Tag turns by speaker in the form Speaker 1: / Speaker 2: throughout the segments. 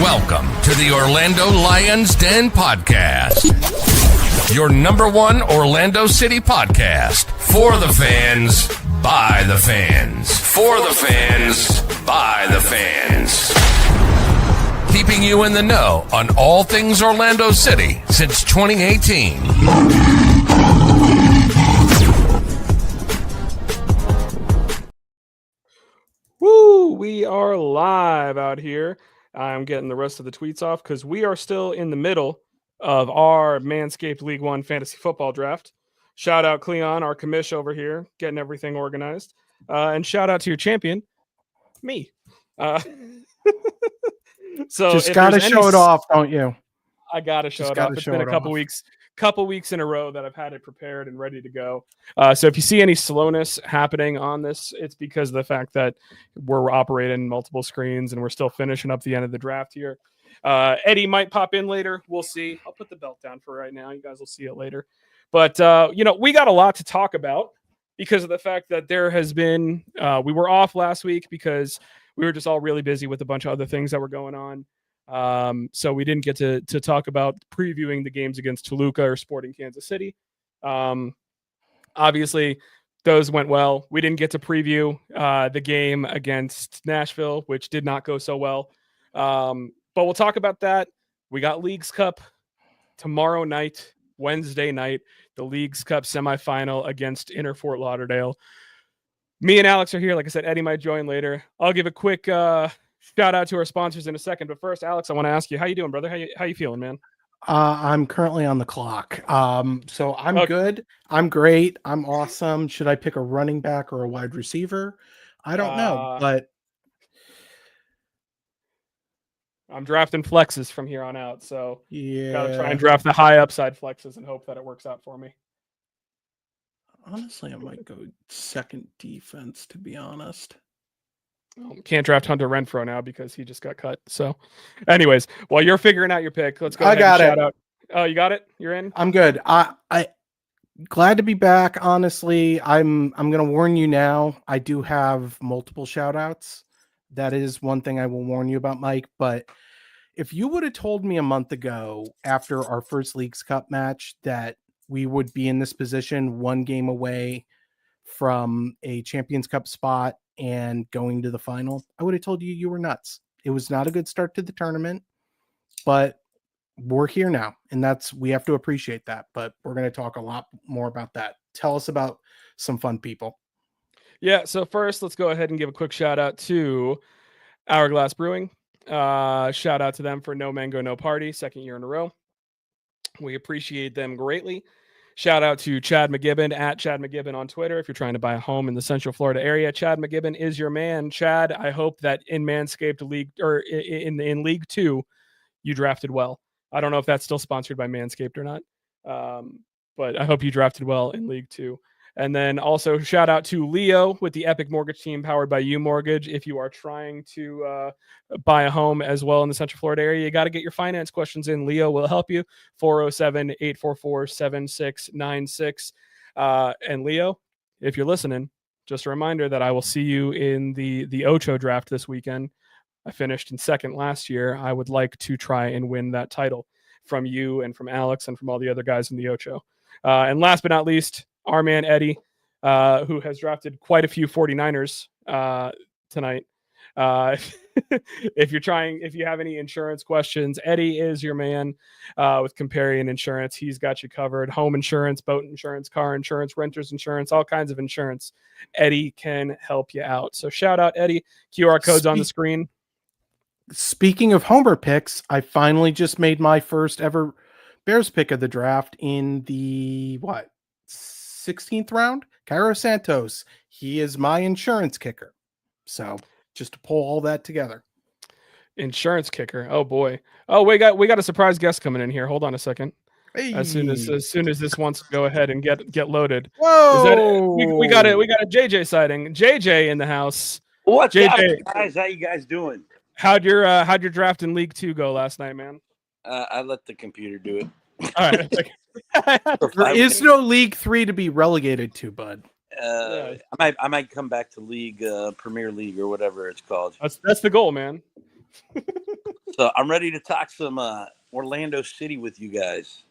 Speaker 1: Welcome to the Orlando Lions Den Podcast, your number one Orlando City podcast. For the fans, by the fans. For the fans, by the fans. Keeping you in the know on all things Orlando City since 2018.
Speaker 2: Woo! We are live out here. I'm getting the rest of the tweets off because we are still in the middle of our Manscaped League One fantasy football draft. Shout out Cleon, our commish over here, getting everything organized. And shout out to your champion, me. So
Speaker 3: just got to show it off, don't you?
Speaker 2: I got to show it off. It's been a couple weeks in a row that I've had it prepared and ready to go. So if you see any slowness happening on this, it's because of the fact that we're operating multiple screens and we're still finishing up the end of the draft here. Eddie might pop in later. We'll see. I'll put the belt down for right now. You guys will see it later. But, we got a lot to talk about because of the fact that there has been, we were off last week because we were just all really busy with a bunch of other things that were going on. So we didn't get to talk about previewing the games against Toluca or Sporting Kansas City. Obviously, those went well. We didn't get to preview the game against Nashville, which did not go so well. But we'll talk about that. We got Leagues Cup tomorrow night, Wednesday night, the Leagues Cup semifinal against Inter Fort Lauderdale. Me and Alex are here. Like I said, Eddie might join later. I'll give a quick shout out to our sponsors in a second. But first, Alex, I want to ask you, how you doing, brother? How you feeling, man?
Speaker 3: I'm currently on the clock. So I'm good. I'm great. I'm awesome. Should I pick a running back or a wide receiver? I don't know, but
Speaker 2: I'm drafting flexes from here on out. So
Speaker 3: yeah,
Speaker 2: gotta try and draft the high upside flexes and hope that it works out for me.
Speaker 3: Honestly, I might go second defense, to be honest.
Speaker 2: Can't draft Hunter Renfrow now because he just got cut. So anyways, while you're figuring out your pick, let's go ahead and shout out. Oh, you got it? You're in?
Speaker 3: I'm good. I glad to be back. Honestly, I'm going to warn you now. I do have multiple shout outs. That is one thing I will warn you about, Mike. But if you would have told me a month ago after our first Leagues Cup match that we would be in this position, one game away from a Champions Cup spot and going to the final, I would have told you were nuts. It was not a good start to the tournament, but we're here now, and we have to appreciate that. But we're going to talk a lot more about that. Tell us about some fun people.
Speaker 2: Yeah, so first, let's go ahead and give a quick shout out to Hourglass Brewing. Shout out to them for No Mango, No Party, second year in a row. We appreciate them greatly. Shout out to Chad McGibbon at Chad McGibbon on Twitter. If you're trying to buy a home in the Central Florida area, Chad McGibbon is your man. Chad, I hope that in Manscaped League or in League 2, you drafted well. I don't know if that's still sponsored by Manscaped or not, but I hope you drafted well in League 2. And then also shout out to Leo with the Epic Mortgage Team powered by U Mortgage. If you are trying to buy a home as well in the Central Florida area, you got to get your finance questions in. Leo will help you. 407-844-7696. And Leo, if you're listening, just a reminder that I will see you in the Ocho draft this weekend. I finished in second last year. I would like to try and win that title from you and from Alex and from all the other guys in the Ocho. And last but not least, our man Eddie, who has drafted quite a few 49ers tonight. If you have any insurance questions, Eddie is your man with Comparion Insurance. He's got you covered. Home insurance, boat insurance, car insurance, renter's insurance, all kinds of insurance. Eddie can help you out. So shout out Eddie. QR code's on the screen.
Speaker 3: Speaking of homer picks, I finally just made my first ever Bears pick of the draft in the 16th round. Cairo Santos, he is my insurance kicker. So just to pull all that together.
Speaker 2: Insurance kicker. Oh boy. Oh, we got a surprise guest coming in here. Hold on a second.
Speaker 3: Hey.
Speaker 2: As soon as this wants to go ahead and get loaded.
Speaker 3: Whoa!
Speaker 2: We got a JJ sighting. JJ in the house.
Speaker 4: What's
Speaker 2: JJ,
Speaker 4: up, guys? How you guys doing?
Speaker 2: How'd your draft in League 2 go last night, man?
Speaker 4: I let the computer do it.
Speaker 2: All right.
Speaker 3: There is no League 3 to be relegated to, bud.
Speaker 4: I might come back to League Premier League or whatever it's called.
Speaker 2: That's the goal, man.
Speaker 4: So I'm ready to talk some Orlando City with you guys.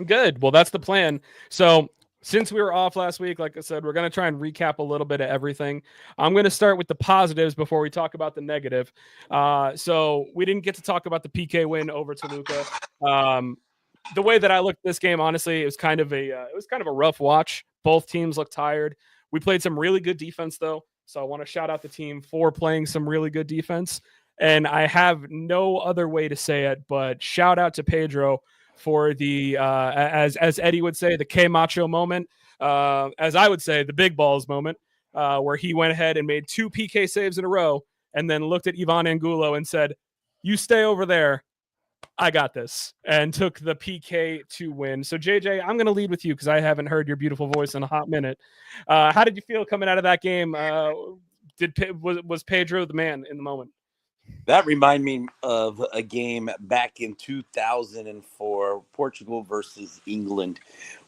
Speaker 2: Good. Well, that's the plan. So since we were off last week, like I said, we're going to try and recap a little bit of everything. I'm going to start with the positives before we talk about the negative. So we didn't get to talk about the PK win over Toluca. The way that I looked at this game, honestly, it was kind of a rough watch. Both teams looked tired. We played some really good defense, though. So I want to shout out the team for playing some really good defense. And I have no other way to say it, but shout out to Pedro for the as Eddie would say, the K Macho moment, as I would say, the big balls moment, where he went ahead and made 2 PK saves in a row, and then looked at Ivan Angulo and said, "You stay over there, I got this," and took the PK to win. So JJ, I'm going to lead with you because I haven't heard your beautiful voice in a hot minute. How did you feel coming out of that game? Was Pedro the man in the moment?
Speaker 4: That reminded me of a game back in 2004, Portugal versus England,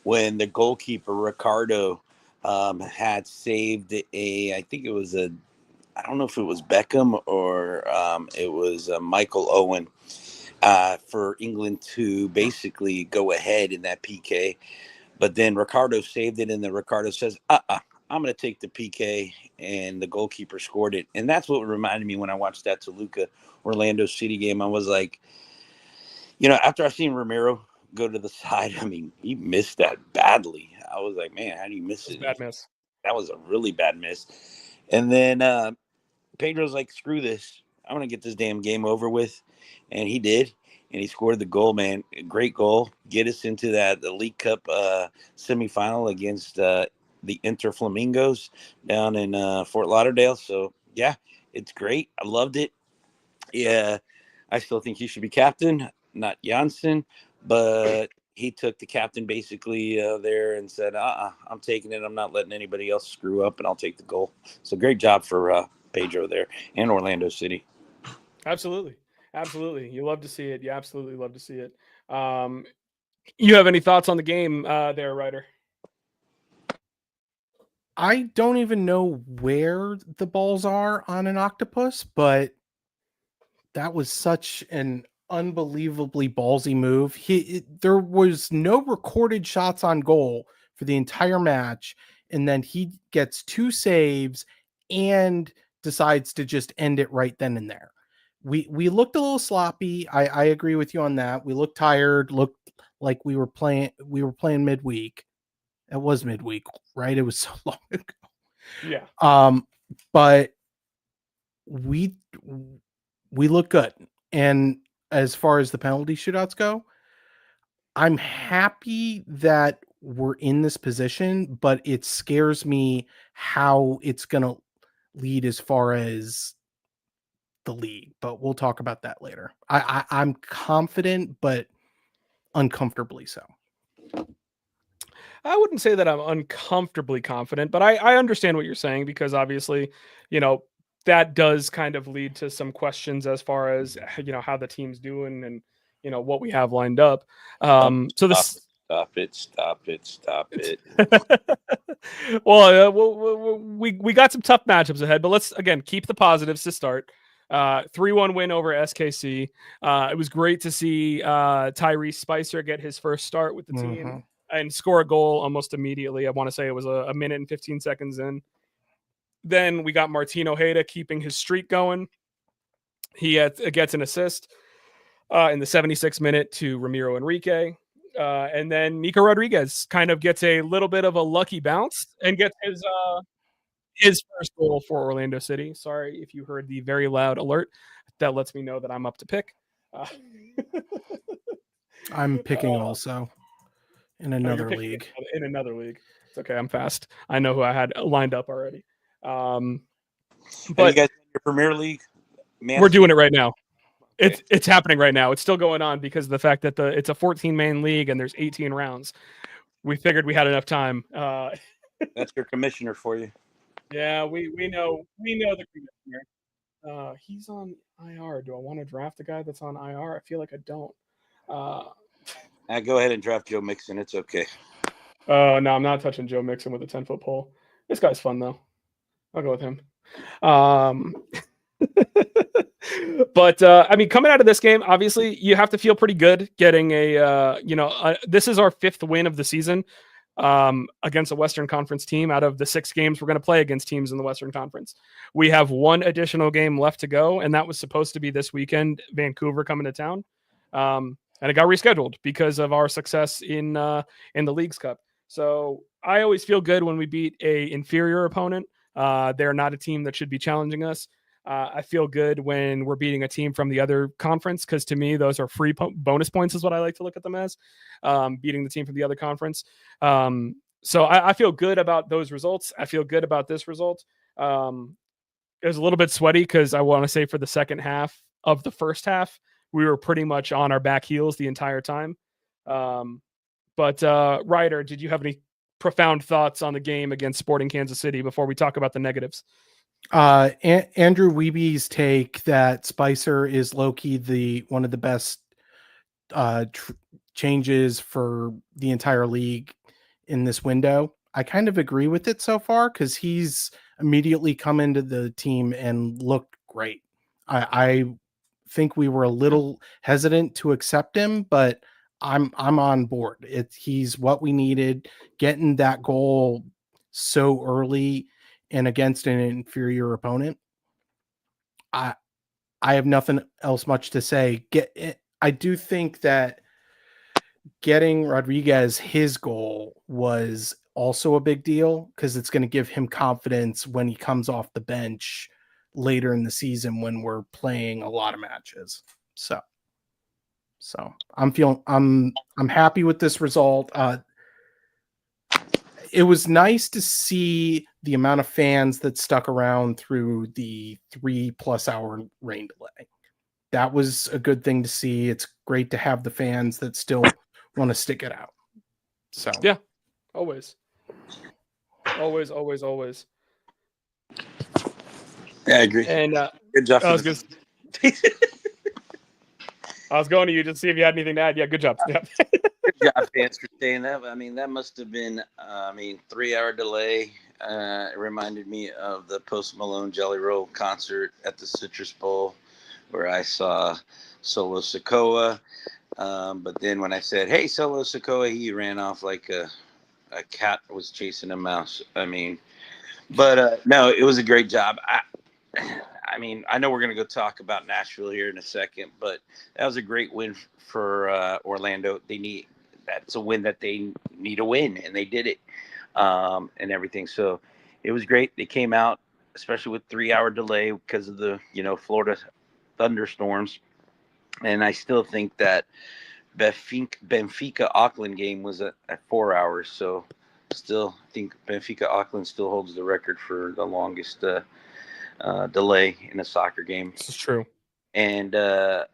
Speaker 4: when the goalkeeper Ricardo had saved I think it was I don't know if it was Beckham or it was Michael Owen for England to basically go ahead in that PK. But then Ricardo saved it, and then Ricardo says, I'm going to take the PK, and the goalkeeper scored it. And that's what reminded me when I watched that Toluca Orlando City game. I was like, after I seen Ramiro go to the side, I mean, he missed that badly. I was like, man, how do you miss it?
Speaker 2: Bad miss.
Speaker 4: That was a really bad miss. And then Pedro's like, screw this. I'm going to get this damn game over with. And he did. And he scored the goal, man. A great goal. Get us into the League Cup semifinal against the Inter Flamingos down in Fort Lauderdale. So, yeah, it's great. I loved it. Yeah, I still think he should be captain, not Janssen. But he took the captain basically there and said, I'm taking it. I'm not letting anybody else screw up, and I'll take the goal. So, great job for Pedro there and Orlando City.
Speaker 2: Absolutely. You love to see it. You absolutely love to see it. You have any thoughts on the game there, Ryder?
Speaker 3: I don't even know where the balls are on an octopus, but that was such an unbelievably ballsy move. There was no recorded shots on goal for the entire match, and then he gets 2 saves and decides to just end it right then and there. We looked a little sloppy. I agree with you on that. We looked tired, looked like we were playing midweek. It was midweek, right? It was so long ago.
Speaker 2: Yeah.
Speaker 3: But we look good. And as far as the penalty shootouts go, I'm happy that we're in this position, but it scares me how it's going to lead as far as the league, but we'll talk about that later. I'm confident, but uncomfortably so.
Speaker 2: I wouldn't say that I'm uncomfortably confident, but I understand what you're saying, because obviously, that does kind of lead to some questions as far as, how the team's doing and, what we have lined up.
Speaker 4: Stop it.
Speaker 2: Well, we got some tough matchups ahead, but let's, again, keep the positives to start. 3-1 win over SKC. It was great to see Tyrese Spicer get his first start with the team and score a goal almost immediately. I want to say it was a minute and 15 seconds in. Then we got Martin Ojeda keeping his streak going. He gets an assist in the 76th minute to Ramiro Enrique. And then Nico Rodriguez kind of gets a little bit of a lucky bounce and gets his first goal for Orlando City. Sorry if you heard the very loud alert. That lets me know that I'm up to pick.
Speaker 3: I'm picking also in another league.
Speaker 2: In another league. It's okay. I'm fast. I know who I had lined up already. But
Speaker 4: you guys in your Premier League?
Speaker 2: We're doing it right now. Okay. It's happening right now. It's still going on because of the fact that it's a 14-man league and there's 18 rounds. We figured we had enough time.
Speaker 4: That's your commissioner for you.
Speaker 2: Yeah, we know the commissioner. He's on IR. Do I want to draft a guy that's on IR? I feel like I don't.
Speaker 4: Go ahead and draft Joe Mixon. It's okay.
Speaker 2: Oh, no, I'm not touching Joe Mixon with a 10-foot pole. This guy's fun, though. I'll go with him. But I mean, coming out of this game, obviously you have to feel pretty good getting this is our 5th win of the season against a Western Conference team out of the 6 games we're going to play against teams in the Western Conference. We have 1 additional game left to go, and that was supposed to be this weekend, Vancouver coming to town. And it got rescheduled because of our success in the Leagues Cup. So I always feel good when we beat a inferior opponent. They're not a team that should be challenging us. I feel good when we're beating a team from the other conference, because to me, those are free bonus points is what I like to look at them as, beating the team from the other conference. So I feel good about those results. I feel good about this result. It was a little bit sweaty because I want to say for the second half of the first half, we were pretty much on our back heels the entire time. But Ryder, did you have any profound thoughts on the game against Sporting Kansas City before we talk about the negatives?
Speaker 3: Andrew Weeby's take that Spicer is low-key one of the best changes for the entire league in this window. I kind of agree with it so far, because he's immediately come into the team and looked great. I think we were a little hesitant to accept him, but I'm on board. He's what we needed, getting that goal so early and against an inferior opponent. I have nothing else much to say. I do think that getting Rodriguez his goal was also a big deal, because it's going to give him confidence when he comes off the bench later in the season when we're playing a lot of matches. So I'm happy with this result. It was nice to see the amount of fans that stuck around through the 3+ hour rain delay. That was a good thing to see. It's great to have the fans that still want to stick it out. So
Speaker 2: yeah, always. Yeah,
Speaker 4: I agree.
Speaker 2: And
Speaker 4: good job.
Speaker 2: I was going to you to see if you had anything to add. Yeah, good job. Yeah.
Speaker 4: Good job, fans, for staying up. I mean, that must have been, 3-hour delay. It reminded me of the Post Malone Jelly Roll concert at the Citrus Bowl, where I saw Solo Sikoa. But then when I said, "Hey, Solo Sikoa," he ran off like a cat was chasing a mouse. No, it was a great job. I know we're going to go talk about Nashville here in a second, but that was a great win for Orlando. That's a win that they need to win, and they did it, and everything. So it was great. They came out, especially with 3-hour delay because of the Florida thunderstorms, and I still think that Benfica Auckland game was at 4 hours. So still, I think Benfica Auckland still holds the record for the longest delay in a soccer game.
Speaker 2: This is true.
Speaker 4: And at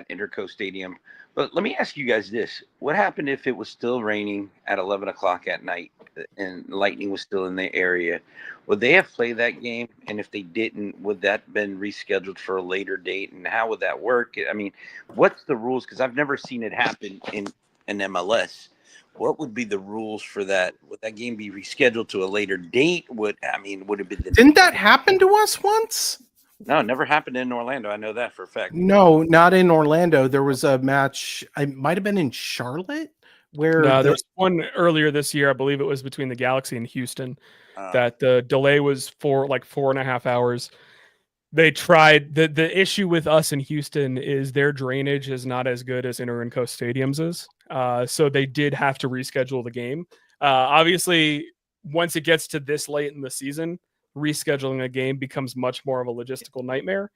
Speaker 4: Interco Stadium. But let me ask you guys this. What happened if it was still raining at 11 o'clock at night and lightning was still in the area? Would they have played that game? And if they didn't, would that been rescheduled for a later date? And how would that work? I mean, what's the rules? Because I've never seen it happen in an MLS. What would be the rules for that? Would that game be rescheduled to a later date? Would it be
Speaker 3: Didn't that happen to us once?
Speaker 4: No, it never happened in Orlando. I know that for a fact.
Speaker 3: No, not in Orlando. There was a match. It might have been in Charlotte where
Speaker 2: there was one earlier this year. I believe it was between the Galaxy and Houston that the delay was for like 4.5 hours. They tried the issue with us in Houston is their drainage is not as good as Inter and Coast Stadiums is. So they did have to reschedule the game. Obviously, once it gets to this late in the season, rescheduling a game becomes much more of a logistical nightmare.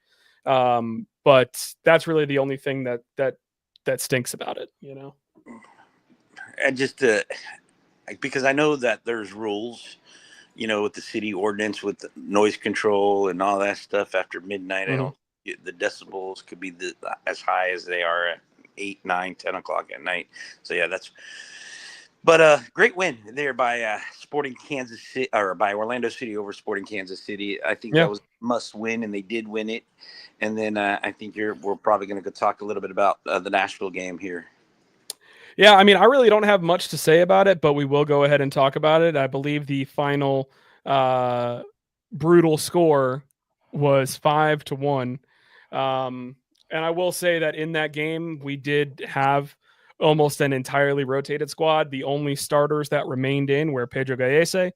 Speaker 2: But that's really the only thing that stinks about it,
Speaker 4: And just because I know that there's rules, with the city ordinance with the noise control and all that stuff after midnight. Mm-hmm. The decibels could be as high as they are at 8, 9, 10 o'clock at night. So yeah, But great win there by Sporting Kansas City, or by Orlando City over Sporting Kansas City. I think that was a must win, and they did win it. And then I think we're probably going to go talk a little bit about the Nashville game here.
Speaker 2: Yeah, I mean, I really don't have much to say about it, but we will go ahead and talk about it. I believe the final brutal score was 5-1. And I will say that in that game, we did have almost an entirely rotated squad. The only starters that remained in were Pedro Gallese,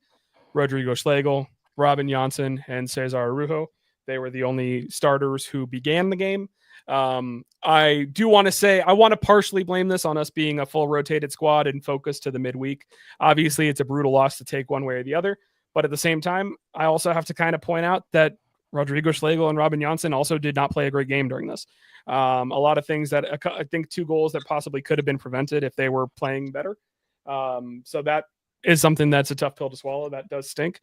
Speaker 2: Rodrigo Schlegel, Robin Janssen, and Cesar Arujo. They were the only starters who began the game. I do want to say I want to partially blame this on us being a full rotated squad and focused to the midweek. Obviously, it's a brutal loss to take one way or the other. But at the same time, I also have to kind of point out that Rodrigo Schlegel and Robin Janssen also did not play a great game during this. A lot of things that I think 2 goals that possibly could have been prevented if they were playing better. So that is something that's a tough pill to swallow. That does stink.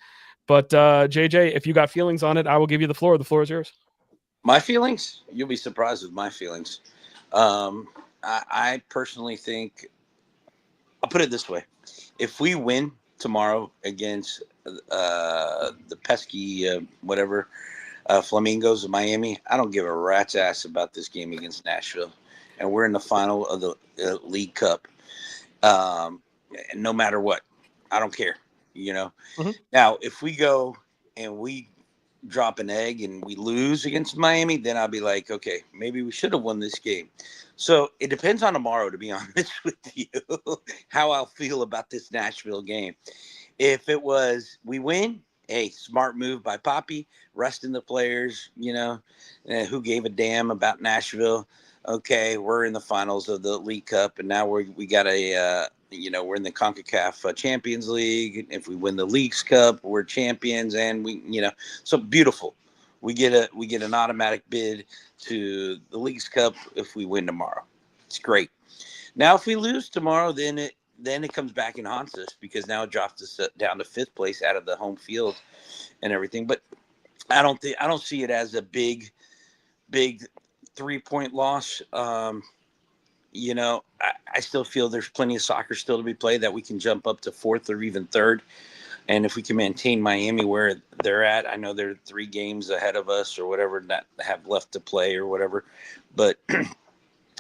Speaker 2: But JJ, if you got feelings on it, I will give you the floor. The floor is yours.
Speaker 4: My feelings? You'll be surprised with my feelings. I personally think, I'll put it this way. If we win tomorrow against the pesky Flamingos of Miami, I don't give a rat's ass about this game against Nashville. And we're in the final of the League Cup. No matter what, I don't care, Mm-hmm. Now, if we go and we drop an egg and we lose against Miami, then I'll be like, okay, maybe we should have won this game. So it depends on tomorrow, to be honest with you, how I'll feel about this Nashville game. If it was we win, hey, smart move by Poppy, resting the players, who gave a damn about Nashville. Okay, we're in the finals of the League Cup, and now we got we're in the CONCACAF Champions League. If we win the Leagues Cup, we're champions, and so beautiful. We get an automatic bid to the Leagues Cup if we win tomorrow. It's great. Now, if we lose tomorrow, then it comes back and haunts us, because now it drops us down to 5th place out of the home field and everything. But I don't see it as a big 3-point loss. I still feel there's plenty of soccer still to be played, that we can jump up to 4th or even 3rd. And if we can maintain Miami where they're at, I know they're 3 games ahead of us or whatever that have left to play or whatever. But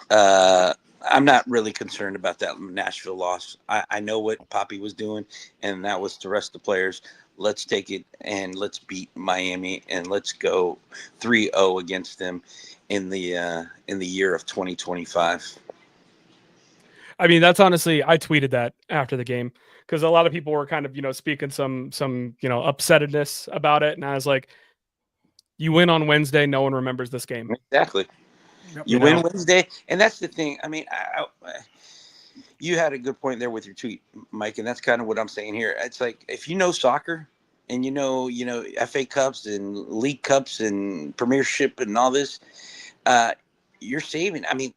Speaker 4: I'm not really concerned about that Nashville loss. I know what Poppy was doing, and that was to rest the players. Let's take it and let's beat Miami, and let's go 3-0 against them in the year of 2025.
Speaker 2: I mean, that's honestly, I tweeted that after the game, because a lot of people were kind of, speaking some upsettedness about it. And I was like, you win on Wednesday, no one remembers this game.
Speaker 4: Exactly. You win Wednesday. And that's the thing. I mean, you had a good point there with your tweet, Mike. And that's kind of what I'm saying here. It's like, if you know soccer and FA Cups and League Cups and Premiership and all this, you're saving. I mean,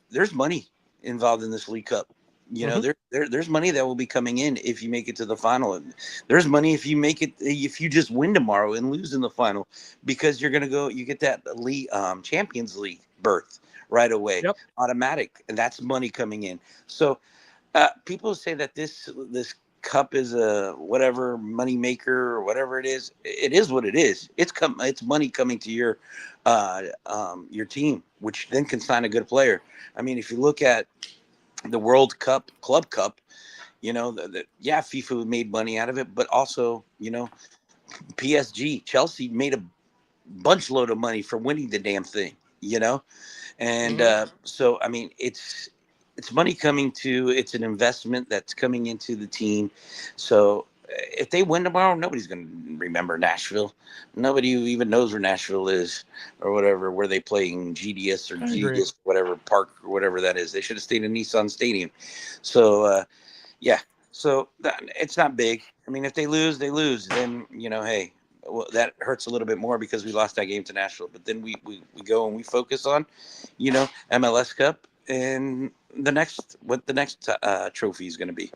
Speaker 4: there's money involved in this League Cup. There's money that will be coming in if you make it to the final. There's money if you just win tomorrow and lose in the final, because you're gonna you get that league, Champions League berth right away. Yep. Automatic, and that's money coming in. So people say that this cup is a whatever money maker or whatever it is. It is what it is. It's money coming to your team, which then can sign a good player. I mean, if you look at the World Cup, Club Cup, FIFA made money out of it, but also, PSG, Chelsea made a bunch load of money for winning the damn thing, and so, I mean, it's money coming it's an investment that's coming into the team. So if they win tomorrow, nobody's going to remember Nashville. Nobody even knows where Nashville is or whatever, where they play in GDS or GDS, whatever park or whatever that is. They should have stayed in Nissan Stadium. So, so it's not big. I mean, if they lose, they lose. Then, hey, well, that hurts a little bit more because we lost that game to Nashville. But then we go and we focus on, MLS Cup and what the next trophy is going to be.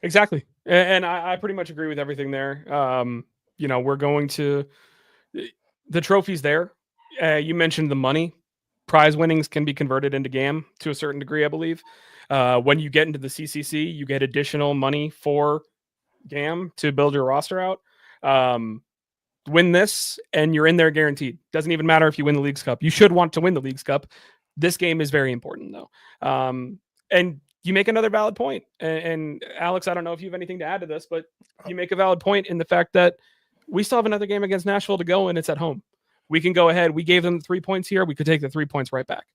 Speaker 2: Exactly. And I pretty much agree with everything there. We're going to the trophies there. You mentioned the money. Prize winnings can be converted into GAM to a certain degree, I believe. When you get into the CCC, you get additional money for GAM to build your roster out. Win this and you're in there guaranteed. Doesn't even matter if you win the Leagues Cup. You should want to win the Leagues Cup. This game is very important, though. And you make another valid point. And Alex, I don't know if you have anything to add to this, but you make a valid point in the fact that we still have another game against Nashville to go, and it's at home. we can go ahead. We gave them 3 points here. We could take the 3 points right back.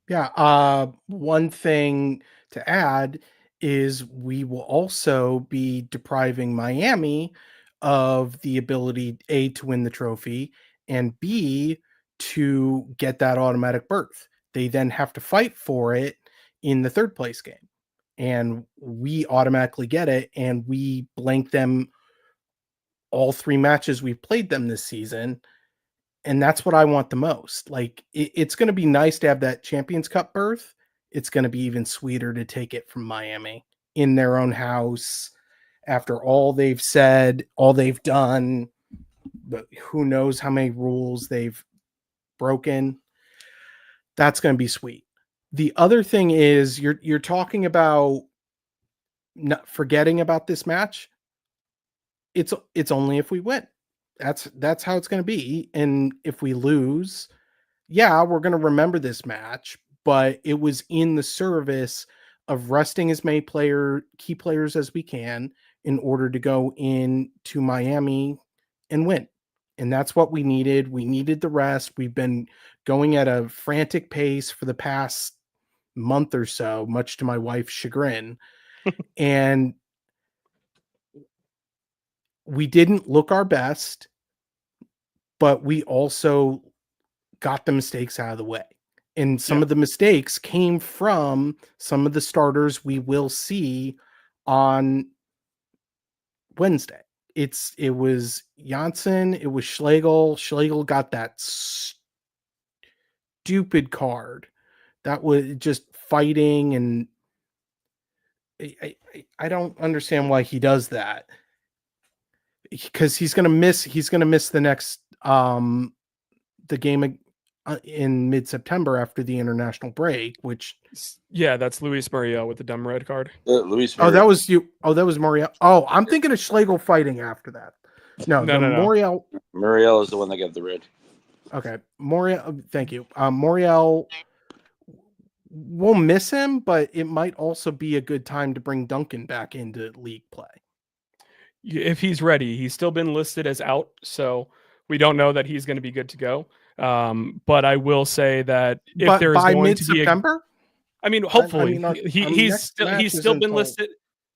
Speaker 3: Yeah. One thing to add is we will also be depriving Miami of the ability, A, to win the trophy, and B, to get that automatic berth. They then have to fight for it in the third place game. And we automatically get it, and we blank them all 3 matches we've played them this season. And that's what I want the most. Like, it's going to be nice to have that Champions Cup berth. It's going to be even sweeter to take it from Miami in their own house after all they've said, all they've done, but who knows how many rules they've broken. That's going to be sweet. The other thing is you're talking about not forgetting about this match. It's only if we win. That's how it's going to be. And if we lose, yeah, we're going to remember this match, but it was in the service of resting as many key players as we can in order to go into Miami and win. And that's what we needed. We needed the rest. We've been going at a frantic pace for the past month or so, much to my wife's chagrin. And we didn't look our best, but we also got the mistakes out of the way. And some of the mistakes came from some of the starters we will see on Wednesday. It was Janssen, it was Schlegel. Schlegel got that stupid card. That was just fighting, and I don't understand why he does that. Because he's gonna miss the next the game in mid-September after the international break, which
Speaker 2: that's Luis Muriel with the dumb red card.
Speaker 4: Luis.
Speaker 3: Oh, that was you. Oh, that was Muriel. Oh, I'm thinking of Schlegel fighting after that. No. Muriel.
Speaker 4: Muriel is the one that got the red.
Speaker 3: Okay, Muriel. Thank you. Muriel. We'll miss him, but it might also be a good time to bring Duncan back into league play.
Speaker 2: If he's ready, he's still been listed as out, so we don't know that he's going to be good to go. But I will say that if there's
Speaker 3: by
Speaker 2: going to be
Speaker 3: September,
Speaker 2: I mean, hopefully he's still been listed.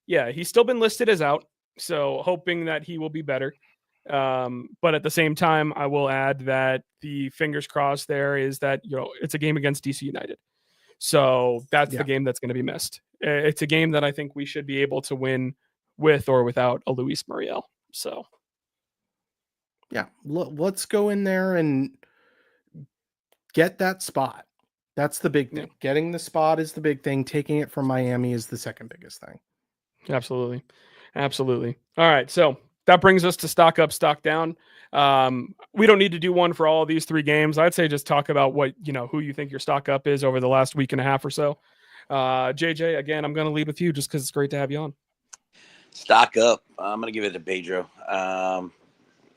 Speaker 2: Yeah, he's still been listed as out. So hoping that he will be better. But at the same time, I will add that the fingers crossed there is that, it's a game against DC United. So that's the game that's going to be missed. It's a game that I think we should be able to win with or without a Luis Muriel. So
Speaker 3: yeah, let's go in there and get that spot. That's the big thing. Getting the spot is the big thing. Taking it from Miami is the second biggest thing. Absolutely.
Speaker 2: All right. So that brings us to stock up, stock down. We don't need to do one for all of these 3 games. I'd say just talk about what, who you think your stock up is over the last week and a half or so. JJ, again, I'm going to lead with you just because it's great to have you on.
Speaker 4: Stock up. I'm going to give it to Pedro.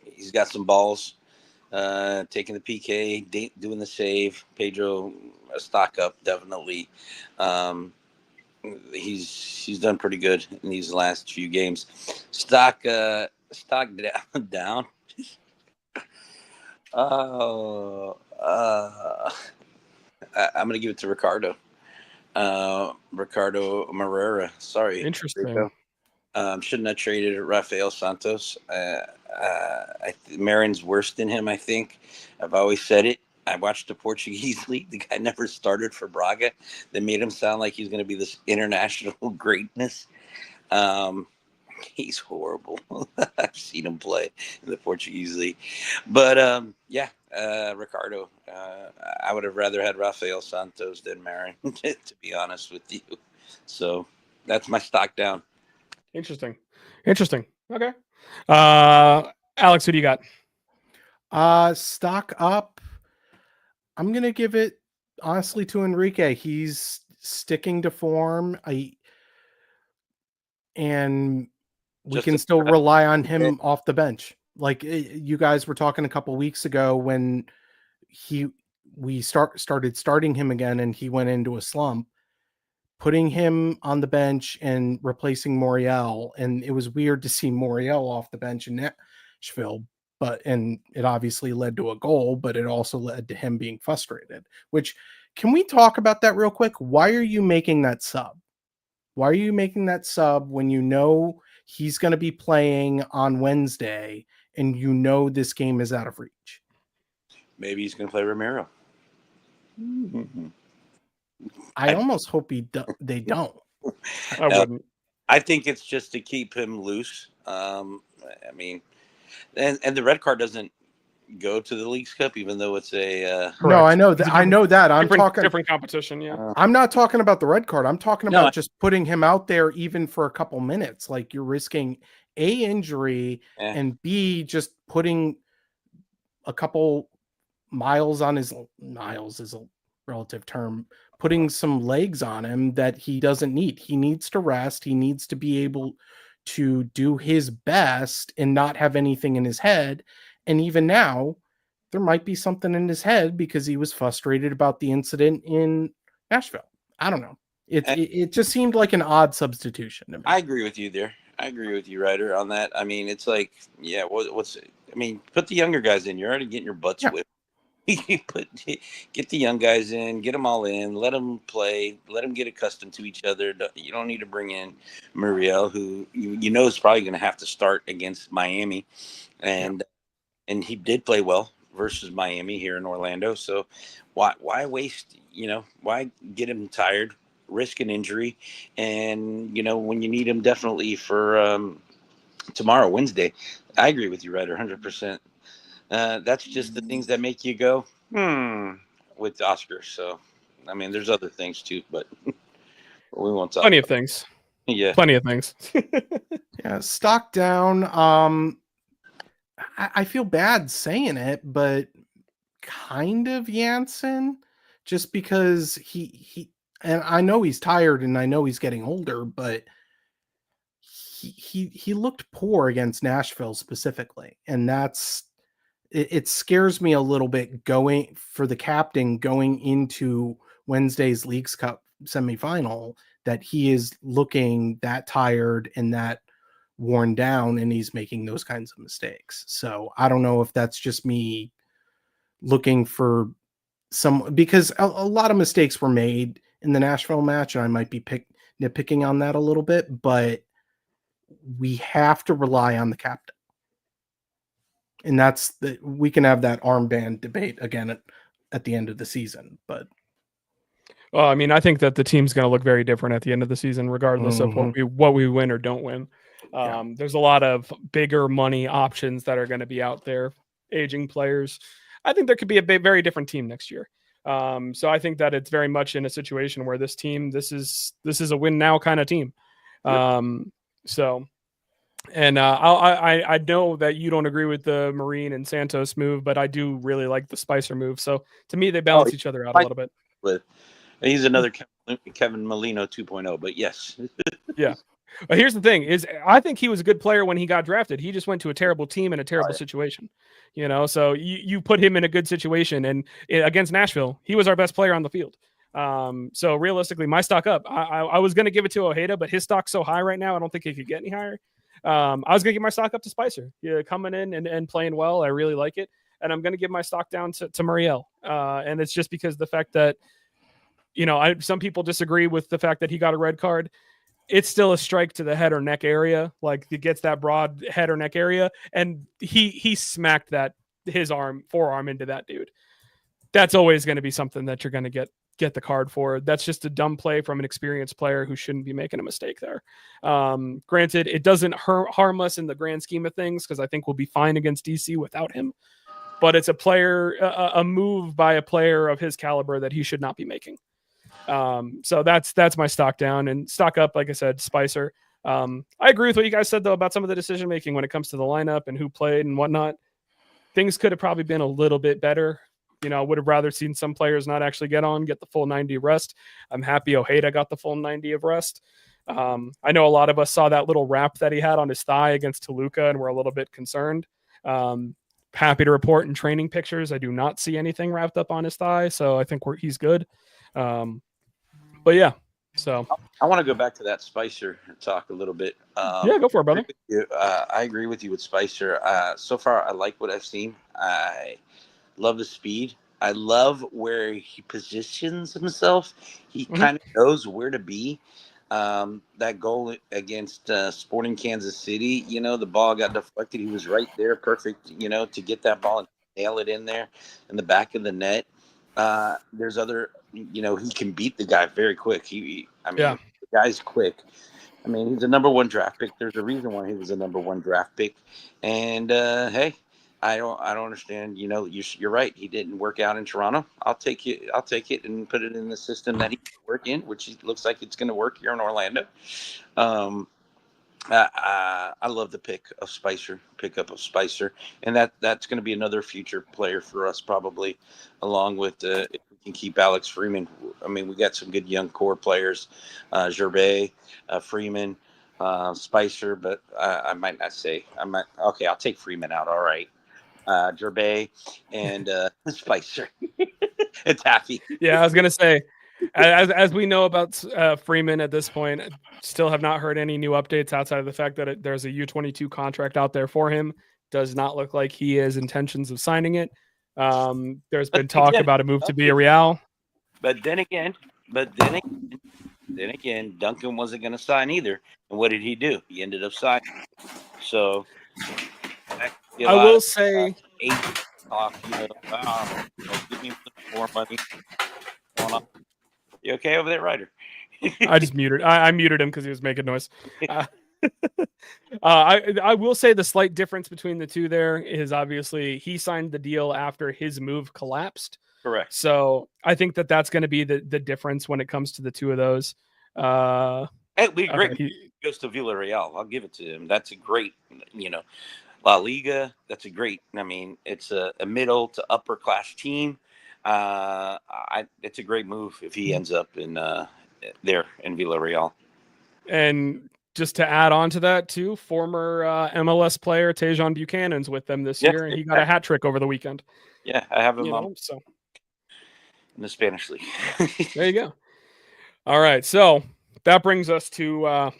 Speaker 4: He's got some balls. Taking the PK, doing the save. Pedro, stock up, definitely. He's done pretty good in these last few games. Stock down. I'm gonna give it to Ricardo. Ricardo Moreira. Sorry.
Speaker 2: Interesting.
Speaker 4: Shouldn't have traded Rafael Santos. Marin's worse than him, I think. I've always said it. I watched the Portuguese league. The guy never started for Braga. They made him sound like he's going to be this international greatness. He's horrible. I've seen him play in the Portuguese league. But, Ricardo. I would have rather had Rafael Santos than Marin, to be honest with you. So that's my stock down.
Speaker 2: Interesting. Okay. Alex, who do you got?
Speaker 3: Stock up. I'm going to give it honestly to Enrique. He's sticking to form. And we can still rely on him off the bench. Like you guys were talking a couple weeks ago when we started starting him again and he went into a slump. Putting him on the bench and replacing Muriel, and it was weird to see Muriel off the bench in Nashville, and it obviously led to a goal, but it also led to him being frustrated. Which, can we talk about that real quick? Why are you making that sub? Why are you making that sub when you know he's going to be playing on Wednesday and you know this game is out of reach?
Speaker 4: Maybe he's going to play Romero.
Speaker 3: I almost hope they don't.
Speaker 2: I wouldn't.
Speaker 4: I think it's just to keep him loose. I mean, and the red card doesn't go to the Leagues Cup, even though it's a.
Speaker 3: No, I know that. I know that. I'm talking
Speaker 2: different competition. Yeah,
Speaker 3: I'm not talking about the red card. I'm talking about just putting him out there even for a couple minutes. Like, you're risking A, injury, and B, just putting a couple miles is a relative term, putting some legs on him that he doesn't need. He needs to rest. He needs to be able to do his best and not have anything in his head. And even now, there might be something in his head because he was frustrated about the incident in Nashville. I don't know. It just seemed like an odd substitution to me.
Speaker 4: I agree with you there. I agree with you, Ryder, on that. I mean, it's like, yeah, put the younger guys in. You're already getting your butts whipped. Get the young guys in, get them all in, let them play, let them get accustomed to each other. You don't need to bring in Muriel, who you know is probably going to have to start against Miami, and he did play well versus Miami here in Orlando. So why waste? Why get him tired, risk an injury, and when you need him definitely for tomorrow, Wednesday. I agree with you, Ryder, 100%. That's just the things that make you go, with Oscar. So, I mean, there's other things too, but we won't talk.
Speaker 2: Plenty of things.
Speaker 4: Yeah.
Speaker 2: Plenty of things.
Speaker 3: Yeah. Stock down. I feel bad saying it, but kind of Jansen, just because he and I know he's tired and I know he's getting older, but he looked poor against Nashville specifically. And it scares me a little bit going into Wednesday's Leagues Cup semifinal, that he is looking that tired and that worn down and he's making those kinds of mistakes. So I don't know if that's just me looking for because a lot of mistakes were made in the Nashville match, and I might be nitpicking on that a little bit, but we have to rely on the captain. And we can have that armband debate again at the end of the season. But
Speaker 2: well, I mean, I think that the team's going to look very different at the end of the season, regardless of what we win or don't win. There's a lot of bigger money options that are going to be out there, aging players. I think there could be a very different team next year. So I think that it's very much in a situation where this team, this is a win now kind of team. And I know that you don't agree with the Marine and Santos move, but I do really like the Spicer move. So to me, they balance each other out a little bit.
Speaker 4: He's another Kevin Molino 2.0, but yes.
Speaker 2: Yeah. But here's the thing is I think he was a good player when he got drafted. He just went to a terrible team in a terrible situation, so you put him in a good situation, and against Nashville, he was our best player on the field. So realistically, my stock up, I was going to give it to Ojeda, but his stock's so high right now, I don't think he could get any higher. I was going to give my stock up to Spicer, coming in and playing well. I really like it. And I'm going to give my stock down to Muriel. And it's just because the fact that, some people disagree with the fact that he got a red card. It's still a strike to the head or neck area. Like, he gets that broad head or neck area. And he smacked his forearm into that dude. That's always going to be something that you're going to get the card for. That's just a dumb play from an experienced player who shouldn't be making a mistake there. Granted, it doesn't harm us in the grand scheme of things, because I think we'll be fine against DC without him. But it's a move by a player of his caliber that he should not be making. So that's my stock down, and stock up, like I said, Spicer. I agree with what you guys said though about some of the decision making when it comes to the lineup and who played and whatnot. Things could have probably been a little bit better. I would have rather seen some players not actually get the full 90 of rest. I'm happy Ojeda got the full 90 of rest. I know a lot of us saw that little wrap that he had on his thigh against Toluca and we're a little bit concerned. Happy to report in training pictures, I do not see anything wrapped up on his thigh. So I think he's good. But yeah, So
Speaker 4: I want to go back to that Spicer talk a little bit.
Speaker 2: yeah, go for it, brother.
Speaker 4: I agree with you with Spicer. So far, I like what I've seen. I love the speed. I love where he positions himself. He kind of knows where to be. That goal against Sporting Kansas City, the ball got deflected. He was right there, perfect, to get that ball and nail it in there in the back of the net. There's other, he can beat the guy very quick. The guy's quick. I mean, he's a number one draft pick. There's a reason why he was a number one draft pick. And hey, I don't understand. You're right. He didn't work out in Toronto. I'll take it. I'll take it and put it in the system that he can work in, which looks like it's going to work here in Orlando. I love the pickup of Spicer, and that's going to be another future player for us probably, along with if we can keep Alex Freeman. I mean, we got some good young core players, Gervais, Freeman, Spicer, but I might not say Okay, I'll take Freeman out. All right, Gervais and Spicer. It's happy.
Speaker 2: Yeah, I was gonna say, as we know about Freeman at this point, still have not heard any new updates outside of the fact that there's a U22 contract out there for him. Does not look like he has intentions of signing it. There's been talk about a move to Villarreal.
Speaker 4: But then again, Duncan wasn't going to sign either. And what did he do? He ended up signing. So
Speaker 2: I will say,
Speaker 4: talk, give me more money. You okay over there, Ryder?
Speaker 2: I just muted. I muted him because he was making noise. I will say the slight difference between the two there is obviously he signed the deal after his move collapsed.
Speaker 4: Correct.
Speaker 2: So I think that's going to be the difference when it comes to the two of those.
Speaker 4: Hey, he goes to Villarreal. I'll give it to him. That's a great, La Liga. That's a great. I mean, it's a middle to upper class team. It's a great move if he ends up in there in Villarreal.
Speaker 2: And just to add on to that too, former MLS player Tejon Buchanan's with them this year, and he got a hat trick over the weekend.
Speaker 4: Yeah, I have him
Speaker 2: so
Speaker 4: in the Spanish league.
Speaker 2: There you go. All right, so that brings us to,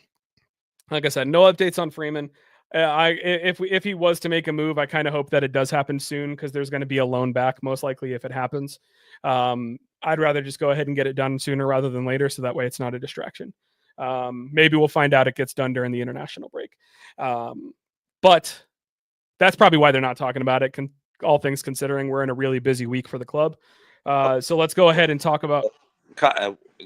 Speaker 2: like I said, no updates on Freeman. If he was to make a move, I kind of hope that it does happen soon because there's going to be a loan back most likely if it happens. I'd rather just go ahead and get it done sooner rather than later, so that way it's not a distraction. Maybe we'll find out it gets done during the international break. But that's probably why they're not talking about it. All things considering, we're in a really busy week for the club. So let's go ahead and talk about.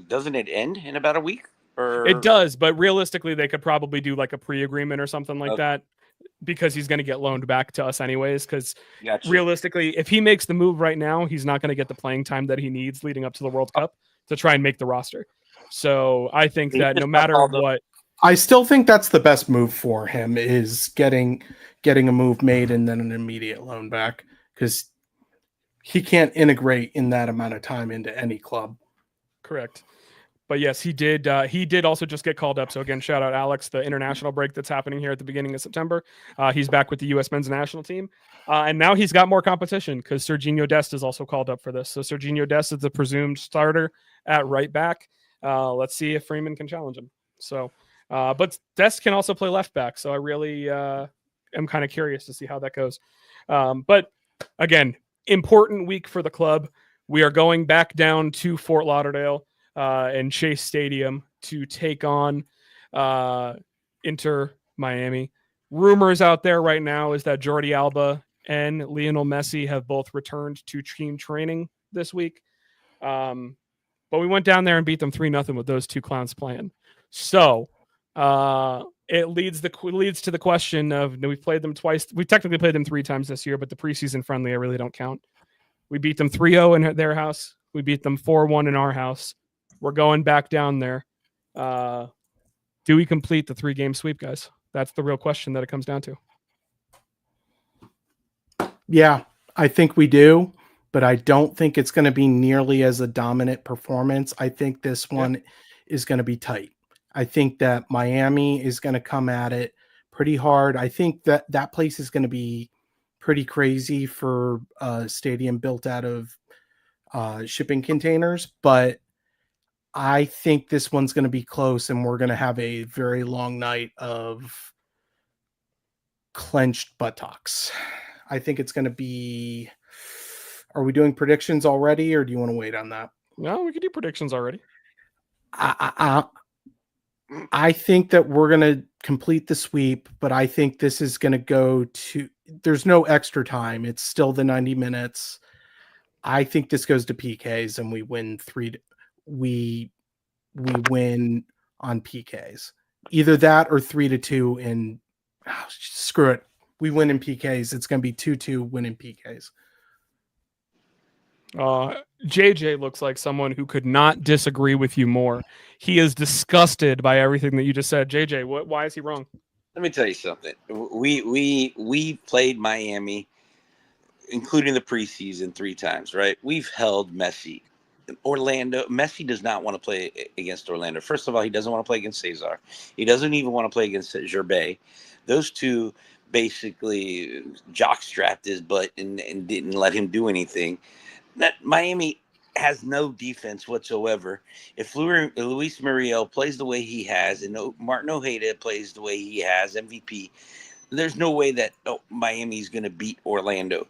Speaker 4: Doesn't it end in about a week?
Speaker 2: It does, but realistically, they could probably do like a pre-agreement or something like that because he's going to get loaned back to us anyways. Because realistically, if he makes the move right now, he's not going to get the playing time that he needs leading up to the World Cup to try and make the roster. So I think that no matter what,
Speaker 3: I still think that's the best move for him is getting a move made and then an immediate loan back because he can't integrate in that amount of time into any club.
Speaker 2: Correct. But yes, he did. He did also just get called up. So again, shout out Alex, the international break that's happening here at the beginning of September. He's back with the U.S. men's national team. And now he's got more competition because Serginho Dest is also called up for this. So Serginho Dest is the presumed starter at right back. Let's see if Freeman can challenge him. So, but Dest can also play left back. So I really am kind of curious to see how that goes. But again, important week for the club. We are going back down to Fort Lauderdale and Chase Stadium to take on Inter Miami. Rumors out there right now is that Jordi Alba and Lionel Messi have both returned to team training this week. But we went down there and beat them 3-0 with those two clowns playing. So it leads to the question of, we've played them twice. We technically played them 3 times this year, but the preseason friendly, I really don't count. We beat them 3-0 in their house. We beat them 4-1 in our house. We're going back down there. Do we complete the 3-game sweep, guys? That's the real question that it comes down to.
Speaker 3: Yeah, I think we do, but I don't think it's going to be nearly as a dominant performance. I think this one is going to be tight. I think that Miami is going to come at it pretty hard. I think that place is going to be pretty crazy for a stadium built out of shipping containers, but I think this one's going to be close, and we're going to have a very long night of clenched buttocks. I think it's going to be. Are we doing predictions already, or do you want to wait on that?
Speaker 2: No, we can do predictions already.
Speaker 3: I think that we're going to complete the sweep, but I think this is going to go to. There's no extra time. It's still the 90 minutes. I think this goes to PKs, and we win we win on PKs. Either that or 3-2 in. Screw it. We win in PKs. It's going to be 2-2 win in PKs.
Speaker 2: JJ looks like someone who could not disagree with you more. He is disgusted by everything that you just said. JJ, why is he wrong?
Speaker 4: Let me tell you something. We played Miami, including the preseason, 3 times, right? We've held Messi. Messi does not want to play against Orlando. First of all, he doesn't want to play against Cesar. He doesn't even want to play against Gervais. Those two basically jockstrapped his butt and didn't let him do anything. That Miami has no defense whatsoever. If Luis Muriel plays the way he has, and Martin Ojeda plays the way he has, MVP, there's no way that Miami's going to beat Orlando.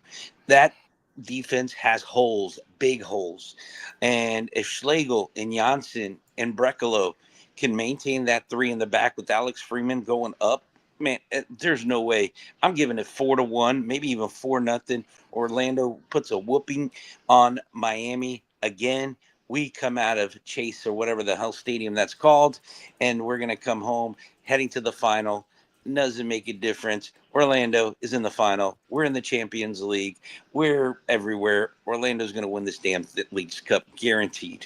Speaker 4: That defense has holes, big holes. And if Schlegel and Janssen and Brekalo can maintain that 3 in the back with Alex Freeman going up, man, there's no way. I'm giving it 4-1, maybe even 4-0. Orlando puts a whooping on Miami again. We come out of Chase or whatever the hell stadium that's called, and we're going to come home heading to the final. Doesn't make a difference. Orlando is in the final. We're in the Champions League. We're everywhere. Orlando's going to win this damn Leagues Cup, guaranteed.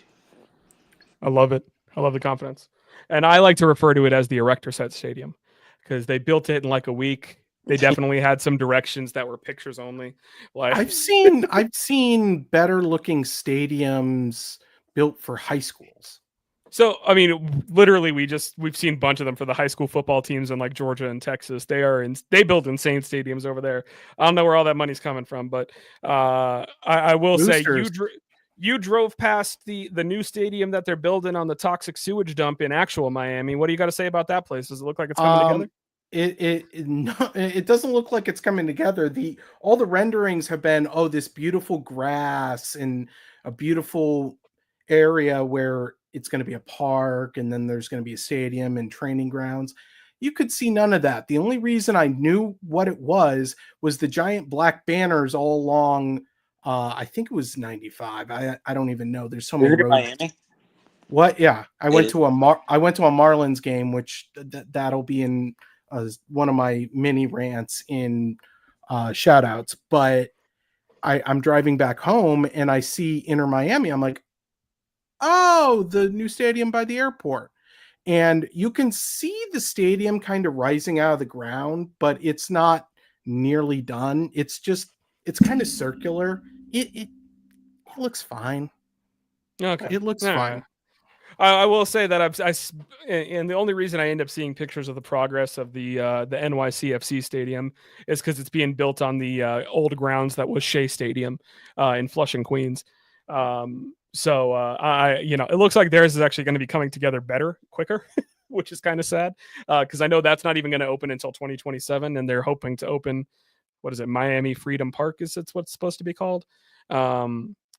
Speaker 2: I love it. I love the confidence. And I like to refer to it as the Erector Set Stadium because they built it in like a week. They definitely had some directions that were pictures only. Like
Speaker 3: I've seen better looking stadiums built for high schools.
Speaker 2: So, I mean, literally, we've seen a bunch of them for the high school football teams in like Georgia and Texas. They build insane stadiums over there. I don't know where all that money's coming from, but I will
Speaker 3: Boosters.
Speaker 2: say you drove past the new stadium that they're building on the toxic sewage dump in actual Miami. What do you got to say about that place? Does it look like it's coming together?
Speaker 3: It doesn't look like it's coming together. All the renderings have been this beautiful grass and a beautiful area where it's going to be a park, and then there's going to be a stadium and training grounds. You could see none of that. The only reason I knew what it was the giant black banners all along. I think it was 95. I don't even know. There's so many roads.
Speaker 4: Miami?
Speaker 3: What? Yeah, I went to a Marlins game, which that'll be in one of my mini rants in shoutouts. But I'm driving back home and I see Inter Miami. I'm like, oh, the new stadium by the airport. And you can see the stadium kind of rising out of the ground, but it's not nearly done. It's kind of circular. It looks fine.
Speaker 2: Okay.
Speaker 3: It looks fine.
Speaker 2: I will say that and the only reason I end up seeing pictures of the progress of the NYCFC stadium is because it's being built on the old grounds that was Shea Stadium in Flushing, Queens. So it looks like theirs is actually going to be coming together quicker, which is kind of sad because I know that's not even going to open until 2027, and they're hoping to open, what is it, Miami Freedom Park is it's what's supposed to be called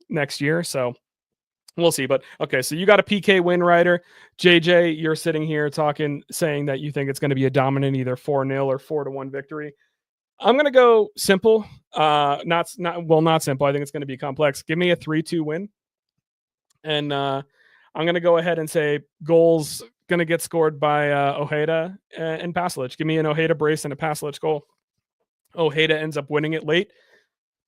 Speaker 2: next year. So we'll see. But okay, so you got a PK win, Ryder. JJ, you're sitting here saying that you think it's going to be a dominant either 4-0 or 4-1 victory. I'm going to go simple. Not simple. I think it's going to be complex. Give me a 3-2 win. And I'm going to go ahead and say goals going to get scored by Ojeda and Pasalic. Give me an Ojeda brace and a Pasalic goal. Ojeda ends up winning it late,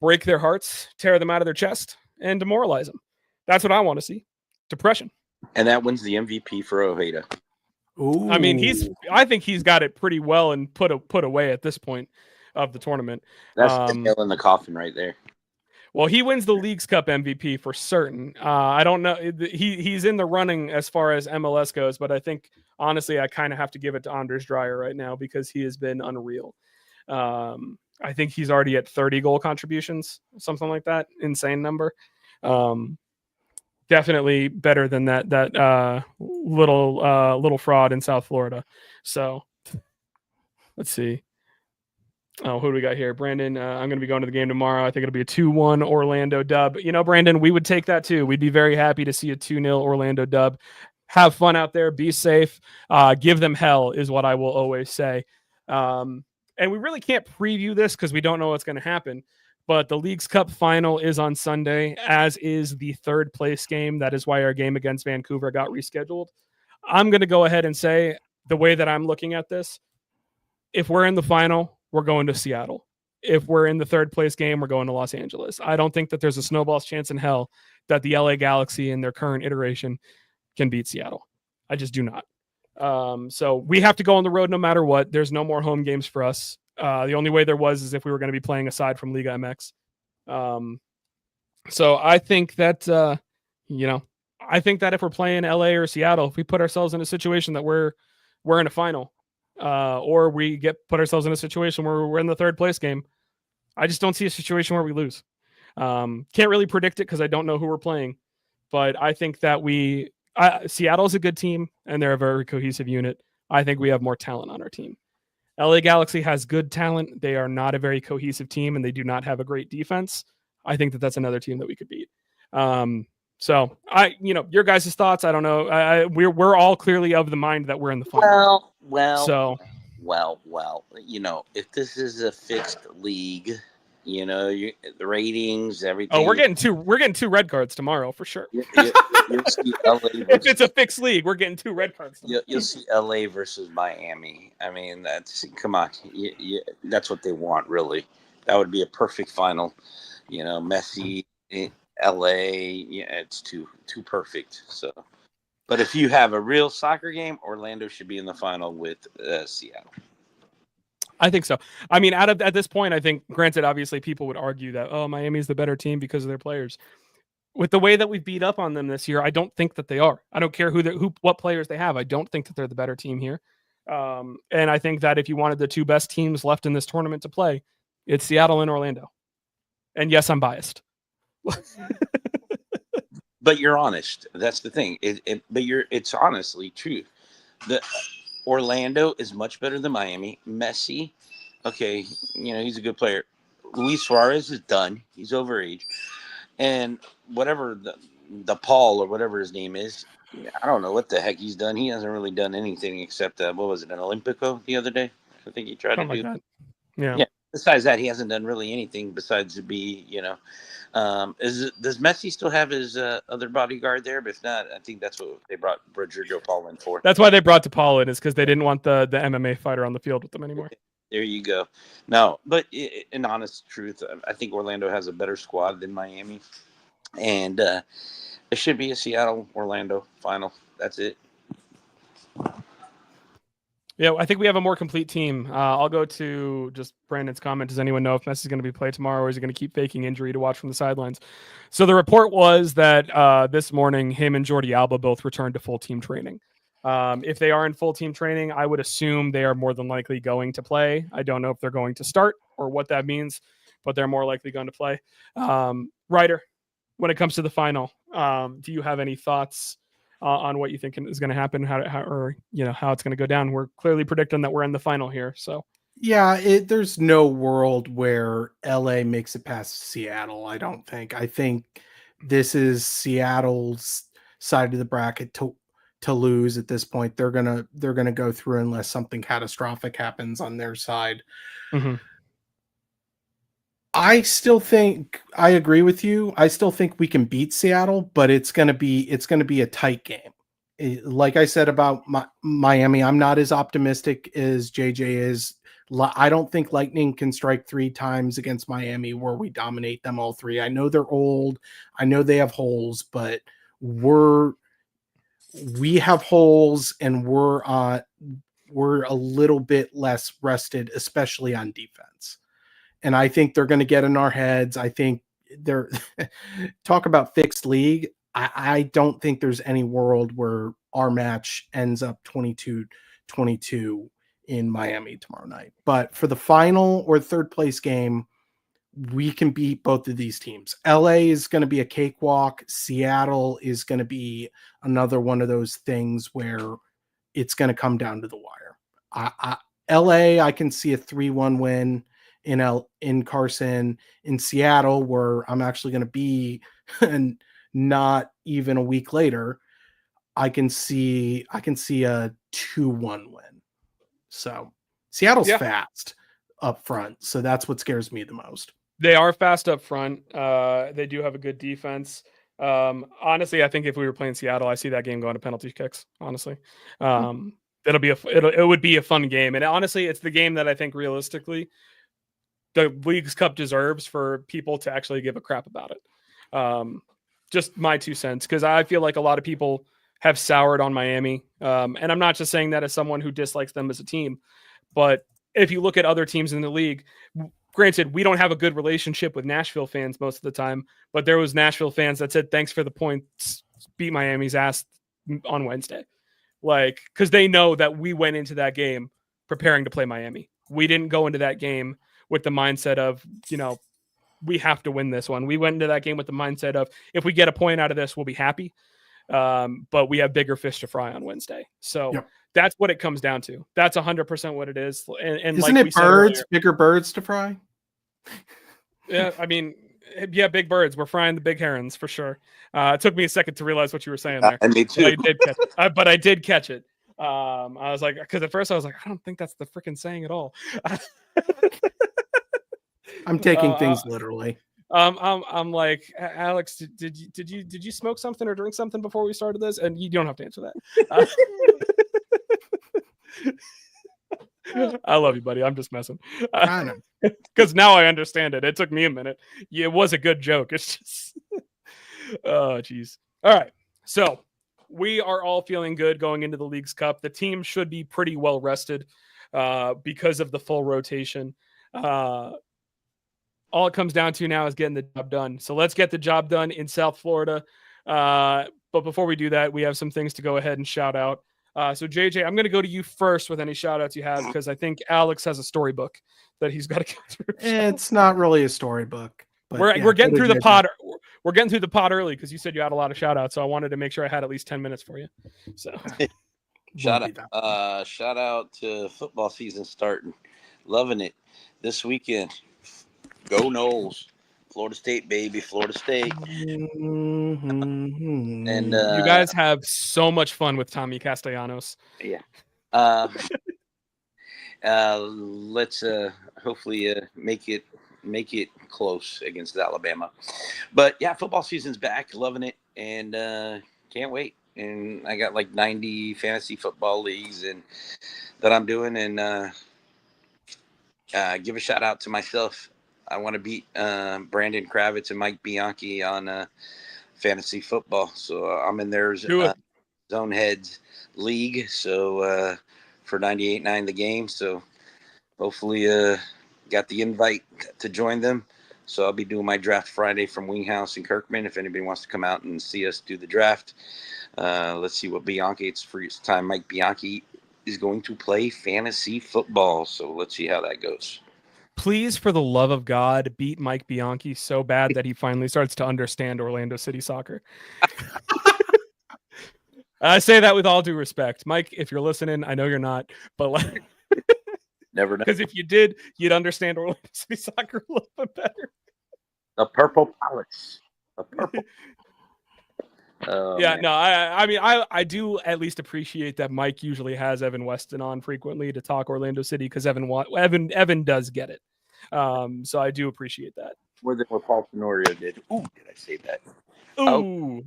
Speaker 2: break their hearts, tear them out of their chest, and demoralize them. That's what I want to see. Depression.
Speaker 4: And that wins the MVP for Ojeda.
Speaker 3: Ooh.
Speaker 2: I mean, I think he's got it pretty well and put away at this point of the tournament.
Speaker 4: That's the nail in the coffin right there.
Speaker 2: Well, he wins the Leagues Cup MVP for certain. I don't know. He's in the running as far as MLS goes, but I think, honestly, I kind of have to give it to Anders Dreyer right now because he has been unreal. I think he's already at 30 goal contributions, something like that. Insane number. definitely better than that little fraud in South Florida. So let's see. Oh, who do we got here? Brandon, I'm going to be going to the game tomorrow. I think it'll be a 2-1 Orlando dub. You know, Brandon, we would take that too. We'd be very happy to see a 2-0 Orlando dub. Have fun out there. Be safe. Give them hell is what I will always say. And we really can't preview this because we don't know what's going to happen. But the Leagues Cup final is on Sunday, as is the third place game. That is why our game against Vancouver got rescheduled. I'm going to go ahead and say the way that I'm looking at this, if we're in the final, we're going to Seattle. If we're in the third place game, we're going to Los Angeles. I don't think that there's a snowball's chance in hell that the LA Galaxy in their current iteration can beat Seattle. I just do not. So we have to go on the road no matter what. There's no more home games for us. The only way there was is if we were going to be playing aside from Liga MX. So I think that, I think that if we're playing LA or Seattle, if we put ourselves in a situation that we're in a final, or we put ourselves in a situation where we're in the third place game, I just don't see a situation where we lose. Can't really predict it because I don't know who we're playing, but I think that Seattle's a good team and they're a very cohesive unit. I think we have more talent on our team. LA Galaxy has good talent. They are not a very cohesive team and they do not have a great defense. I think that that's another team that we could beat. So your guys' thoughts, I don't know. We're all clearly of the mind that we're in the final.
Speaker 4: Well, if this is a fixed league, the ratings, everything.
Speaker 2: Oh, we're getting two red cards tomorrow for sure.
Speaker 4: You'll see LA
Speaker 2: if it's a fixed league, we're getting 2 red cards.
Speaker 4: You'll see LA versus Miami. I mean, come on. That's what they want, really. That would be a perfect final. Messi, LA. Yeah, it's too perfect. So, but if you have a real soccer game, Orlando should be in the final with Seattle.
Speaker 2: I think so. I mean, at this point, I think, granted, obviously people would argue that, Miami's the better team because of their players. With the way that we've beat up on them this year, I don't think that they are. I don't care what players they have. I don't think that they're the better team here. And I think that if you wanted the 2 best teams left in this tournament to play, it's Seattle and Orlando. And yes, I'm biased.
Speaker 4: But you're honest. That's the thing. It's honestly true. The Orlando is much better than Miami. Messi, okay, he's a good player. Luis Suarez is done. He's over age. And whatever the Paul or whatever his name is, I don't know what the heck he's done. He hasn't really done anything except, what was it, an Olympico the other day? I think he tried to do.
Speaker 2: Like that.
Speaker 4: Yeah. Besides that, he hasn't done really anything besides to be, does Messi still have his other bodyguard there? But if not, I think that's what they brought Rodrigo Paul in for.
Speaker 2: That's why they brought DePaul in, is because they didn't want the MMA fighter on the field with them anymore.
Speaker 4: There you go. No, but in honest truth, I think Orlando has a better squad than Miami. And it should be a Seattle-Orlando final. That's it.
Speaker 2: Yeah, I think we have a more complete team. I'll go to just Brandon's comment. Does anyone know if Messi's going to be played tomorrow, or is he going to keep faking injury to watch from the sidelines? So the report was that this morning, him and Jordi Alba both returned to full team training. If they are in full team training, I would assume they are more than likely going to play. I don't know if they're going to start or what that means, but they're more likely going to play. Ryder, when it comes to the final, do you have any thoughts on what you think is going to happen, how it's going to go down? We're clearly predicting that we're in the final here. So
Speaker 3: yeah, there's no world where LA makes it past Seattle. I don't think. I think this is Seattle's side of the bracket to lose at this point. They're gonna go through unless something catastrophic happens on their side.
Speaker 2: Mm-hmm.
Speaker 3: I still think I agree with you. I still think we can beat Seattle, but it's going to be a tight game. Like I said about Miami, I'm not as optimistic as JJ is. I don't think Lightning can strike 3 times against Miami where we dominate them all 3. I know they're old. I know they have holes, but we have holes and we're a little bit less rested, especially on defense. And I think they're going to get in our heads. I think they're talk about fixed league. I don't think there's any world where our match ends up 22-22 in Miami tomorrow night. But for the final or third place game, we can beat both of these teams. LA is going to be a cakewalk. Seattle is going to be another one of those things where it's going to come down to the wire. LA, I can see a 3-1 win in Carson. In Seattle, where I'm actually going to be, and not even a week later, I can see a 2-1 win. So Seattle's fast up front, so that's what scares me the most.
Speaker 2: They are fast up front. They do have a good defense. Honestly, I think if we were playing Seattle, I see that game going to penalty kicks. Honestly, it would be a fun game, and honestly, it's the game that I think realistically the Leagues Cup deserves for people to actually give a crap about it. Just my 2 cents, because I feel like a lot of people have soured on Miami, and I'm not just saying that as someone who dislikes them as a team, but if you look at other teams in the league. Granted, we don't have a good relationship with Nashville fans most of the time, but there was Nashville fans that said, thanks for the points, beat Miami's ass on Wednesday. Like, because they know that we went into that game preparing to play Miami. We didn't go into that game with the mindset of, we have to win this one. We went into that game with the mindset of, if we get a point out of this, we'll be happy. But we have bigger fish to fry on Wednesday. So that's what it comes down to. That's 100% what it is. And
Speaker 3: isn't it birds, bigger birds to fry?
Speaker 2: Yeah, I mean, big birds. We're frying the big herons for sure. It took me a second to realize what you were saying there.
Speaker 4: Me too.
Speaker 2: But I did catch it. I was like, because at first I was like, I don't think that's the freaking saying at all.
Speaker 3: I'm taking things literally.
Speaker 2: I'm like, Alex, did you smoke something or drink something before we started this? And you don't have to answer that. I love you, buddy. I'm just messing.
Speaker 3: I know.
Speaker 2: Because now I understand it. It took me a minute. It was a good joke. It's just, oh, geez. All right. So we are all feeling good going into the Leagues Cup. The team should be pretty well rested because of the full rotation. All it comes down to now is getting the job done. So let's get the job done in South Florida. But before we do that, we have some things to go ahead and shout out. So JJ, I'm going to go to you first with any shout outs you have, because I think Alex has a storybook that he's got to go through.
Speaker 3: It's not really a storybook. But
Speaker 2: we're getting through the pod. We're getting through the pod early because you said you had a lot of shout outs. So I wanted to make sure I had at least 10 minutes for you. So
Speaker 4: shout out to football season starting. Loving it this weekend. Go Noles. Florida State, baby. Florida State.
Speaker 3: Mm-hmm.
Speaker 4: And
Speaker 2: you guys have so much fun with Tommy Castellanos.
Speaker 4: Yeah. Let's hopefully make it close against Alabama. But yeah, football season's back. Loving it, and can't wait. And I got like 90 fantasy football leagues and that I'm doing, and give a shout out to myself. I want to beat Brandon Kravitz and Mike Bianchi on fantasy football. So I'm in their Zone Heads League. So for 98.9 the game. So hopefully got the invite to join them. So I'll be doing my draft Friday from Winghouse in Kirkman. If anybody wants to come out and see us do the draft, let's see what Bianchi. It's first time Mike Bianchi is going to play fantasy football. So let's see how that goes.
Speaker 2: Please, for the love of God, beat Mike Bianchi so bad that he finally starts to understand Orlando City soccer. I say that with all due respect. Mike, if you're listening, I know you're not, but like,
Speaker 4: never know.
Speaker 2: Because if you did, you'd understand Orlando City soccer a little bit better.
Speaker 4: The Purple Palace. The Purple.
Speaker 2: Yeah, man. No, I mean, I do at least appreciate that Mike usually has Evan Weston on frequently to talk Orlando City, because Evan does get it. So I do appreciate that.
Speaker 4: More than what Paul Tenorio did. Ooh, did I say that?
Speaker 2: Ooh.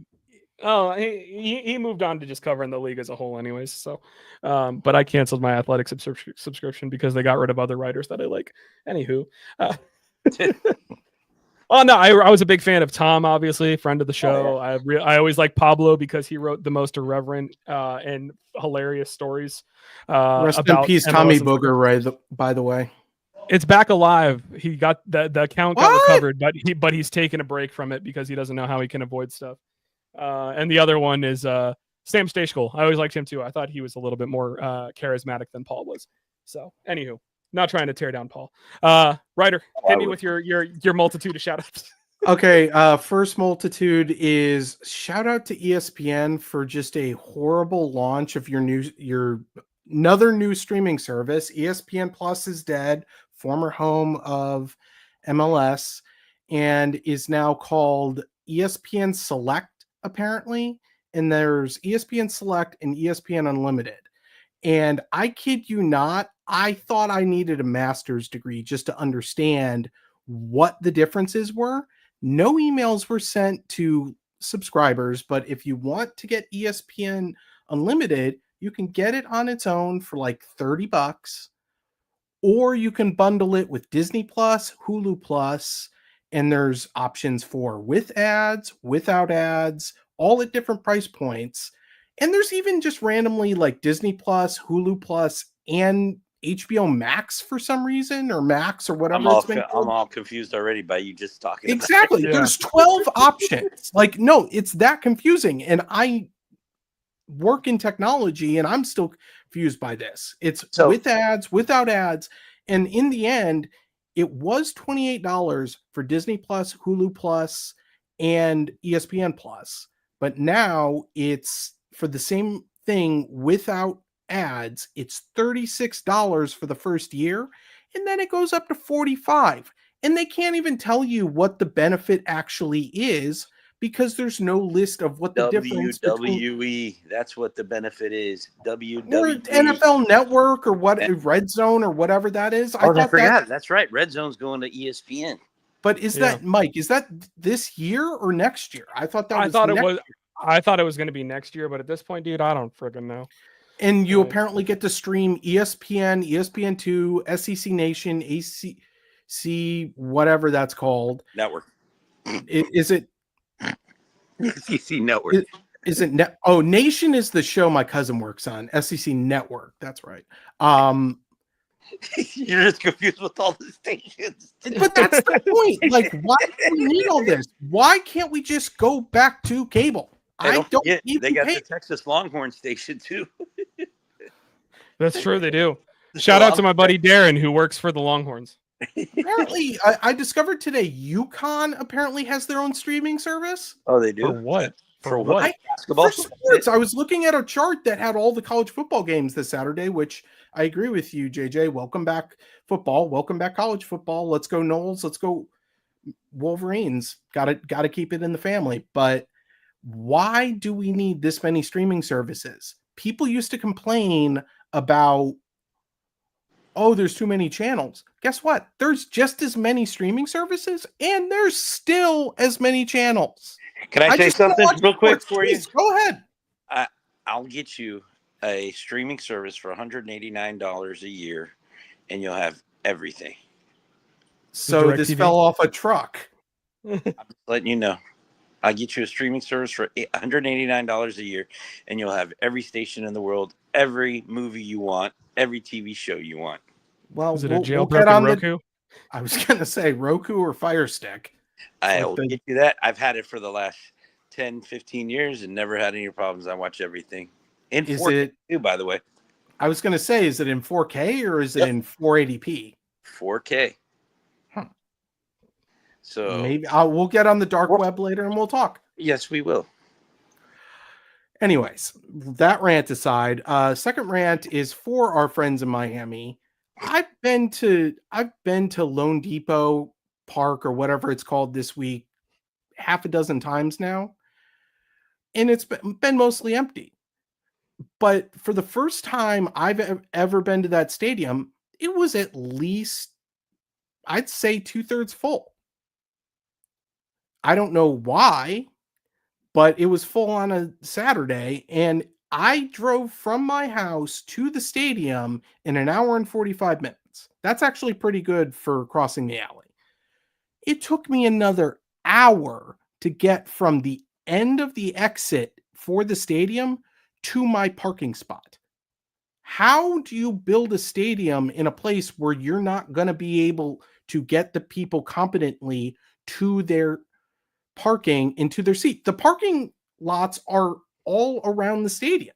Speaker 2: Oh, he moved on to just covering the league as a whole anyways. So, but I canceled my athletic subscription because they got rid of other writers that I like. Anywho. Oh no, I was a big fan of Tom, obviously, friend of the show. Oh, yeah. I always liked Pablo because he wrote the most irreverent and hilarious stories.
Speaker 3: Rest in peace, Tommy Booger. Right, by the way,
Speaker 2: it's back alive. He got the account got recovered, but he's taken a break from it because he doesn't know how he can avoid stuff. And the other one is Sam Stachel. I always liked him too. I thought he was a little bit more charismatic than Paul was. So, anywho. Not trying to tear down Paul. Ryder,
Speaker 4: I
Speaker 2: hit me
Speaker 4: would.
Speaker 2: with your multitude of shout-outs.
Speaker 3: Okay, first multitude is shout out to ESPN for just a horrible launch of your another new streaming service. ESPN Plus is dead, former home of MLS, and is now called ESPN Select apparently. And there's ESPN Select and ESPN Unlimited. And I kid you not, I thought I needed a master's degree just to understand what the differences were. No emails were sent to subscribers, but if you want to get ESPN Unlimited, you can get it on its own for like $30, or you can bundle it with Disney Plus, Hulu Plus, and there's options for with ads, without ads, all at different price points. And there's even just randomly like Disney Plus, Hulu Plus, and HBO Max for some reason, or Max or whatever it's been called.
Speaker 4: I'm all confused already by you just talking about
Speaker 3: Exactly.
Speaker 2: Yeah.
Speaker 3: There's 12 options. Like, no, it's that confusing. And I work in technology and I'm still confused by this. It's
Speaker 4: So-
Speaker 3: with ads, without ads. And in the end, it was $28 for Disney Plus, Hulu Plus, and ESPN Plus. But now it's for the same thing without ads. It's $36 for the first year. And then it goes up to $45. And they can't even tell you what the benefit actually is because there's no list of what the difference between
Speaker 4: WWE. That's what the benefit is.
Speaker 3: or
Speaker 4: WWE.
Speaker 3: NFL Network or what Red Zone or whatever that is.
Speaker 4: Oh, I
Speaker 3: thought
Speaker 4: forgot. That's right. Red Zone's going to ESPN.
Speaker 3: But is that Mike? Is that this year or next year? I thought that
Speaker 2: I
Speaker 3: was.
Speaker 2: thought
Speaker 3: next
Speaker 2: it was.
Speaker 3: year.
Speaker 2: I thought it was going to be next year, but at this point, dude, I don't freaking know.
Speaker 3: And you
Speaker 2: Right.
Speaker 3: apparently get to stream ESPN, ESPN2, SEC Nation, ACC, whatever that's called.
Speaker 4: Network.
Speaker 3: Is it?
Speaker 4: SEC Network.
Speaker 3: Is it? Nation is the show my cousin works on. SEC Network. That's right.
Speaker 4: You're just confused with all the stations.
Speaker 3: But that's the point. Like, why do we need all this? Why can't we just go back to cable?
Speaker 4: And don't forget,
Speaker 3: need
Speaker 4: they
Speaker 3: to
Speaker 4: got
Speaker 3: pay.
Speaker 4: the Texas Longhorn station too.
Speaker 2: That's true. They do. Shout out to my buddy Darren who works for the Longhorns.
Speaker 3: Apparently, I discovered today UConn apparently has their own streaming service.
Speaker 4: Oh, they
Speaker 2: For
Speaker 4: do.
Speaker 2: what?
Speaker 4: For what? Basketball.
Speaker 3: For sports. I was looking at a chart that had all the college football games this Saturday, which I agree with you, JJ. Welcome back, football. Welcome back, college football. Let's go Noles. Let's go Wolverines. Got to keep it in the family. But why do we need this many streaming services? People used to complain about, oh, there's too many channels. Guess what? There's just as many streaming services, and there's still as many channels.
Speaker 4: Can I say
Speaker 3: just wanna
Speaker 4: something
Speaker 3: watch
Speaker 4: real quick
Speaker 3: sports.
Speaker 4: for you?
Speaker 3: Please, go ahead.
Speaker 4: I'll get you a streaming service for $189 a year, and you'll have everything.
Speaker 3: So this
Speaker 2: DirecTV?
Speaker 3: fell off a truck.
Speaker 4: I'm just letting you know. I'll get you a streaming service for $189 a year, and you'll have every station in the world, every movie you want, every TV show you want.
Speaker 3: Well,
Speaker 2: Is it
Speaker 3: we'll
Speaker 2: a
Speaker 3: get
Speaker 2: jailbroken
Speaker 3: on
Speaker 2: Roku?
Speaker 3: I was going to say Roku or Fire Stick.
Speaker 4: I'll
Speaker 3: the-
Speaker 4: get you that. I've had it for the last 10, 15 years and never had any problems. I watch everything. In
Speaker 3: Is
Speaker 4: 4K
Speaker 3: it?
Speaker 4: too, by the way.
Speaker 3: I was going to say, is it in 4K or is it
Speaker 4: Yep.
Speaker 3: in 480p?
Speaker 4: 4K.
Speaker 3: Huh.
Speaker 4: So
Speaker 3: Maybe we'll get on the dark web later and we'll talk.
Speaker 4: yes, we will.
Speaker 3: Anyways, that rant aside, second rant is for our friends in Miami. I've been to Lone Depot Park or whatever it's called this week half a dozen times now, and it's been mostly empty. But for the first time I've ever been to that stadium, it was at least, I'd say, 2/3 full. I don't know why, but it was full on a Saturday, and I drove from my house to the stadium in an hour and 45 minutes. That's actually pretty good for crossing the alley. It took me another hour to get from the end of the exit for the stadium to my parking spot. How do you build a stadium in a place where you're not going to be able to get the people competently to their parking into their seat? The parking lots are all around the stadium.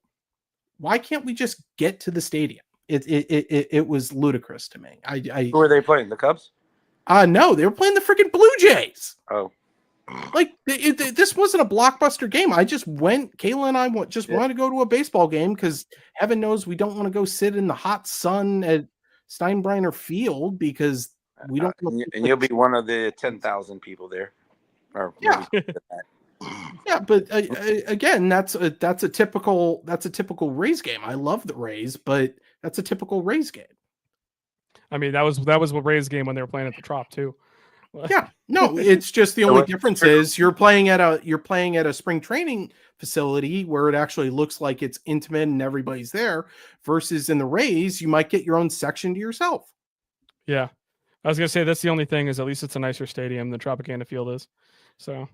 Speaker 3: Why can't we just get to the stadium? It was ludicrous to me.
Speaker 4: Who are they playing? The Cubs?
Speaker 3: No, they were playing the freaking Blue Jays.
Speaker 4: Oh,
Speaker 3: Like this wasn't a blockbuster game. I just went. Kayla and I wanted to go to a baseball game because heaven knows we don't want to go sit in the hot sun at Steinbrenner Field because we don't.
Speaker 4: And you'll be one of the 10,000 people there. Or
Speaker 3: Yeah. Yeah, but again, that's a typical Rays game. I love the Rays, but that's a typical Rays game.
Speaker 2: I mean, that was what Rays game when they were playing at the Trop too.
Speaker 3: Yeah, no, it's just the only difference is you're playing at a spring training facility where it actually looks like it's intimate and everybody's there, versus in the Rays, you might get your own section to yourself.
Speaker 2: Yeah, I was gonna say that's the only thing is at least it's a nicer stadium than Tropicana Field is, so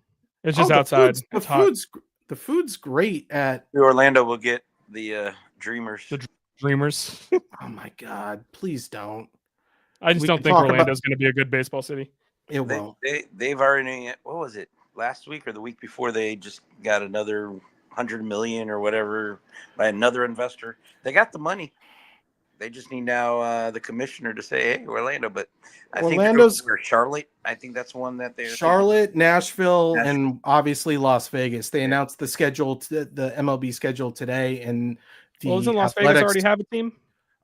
Speaker 2: it's just outside.
Speaker 3: The food's great at
Speaker 4: Orlando. Will get the Dreamers.
Speaker 2: The Dreamers.
Speaker 3: Oh my God! Please don't.
Speaker 2: I just don't think Orlando's going to be a good baseball city.
Speaker 3: It won't.
Speaker 4: They've already, what was it, last week or the week before, they just got another $100 million or whatever by another investor. They got the money. They just need now the commissioner to say, hey, Orlando. But I
Speaker 3: Orlando's
Speaker 4: think Charlotte. I think that's one that they're
Speaker 3: Charlotte, Nashville, and obviously Las Vegas. They announced the schedule, the MLB schedule today, and
Speaker 2: doesn't Las Vegas already have a team?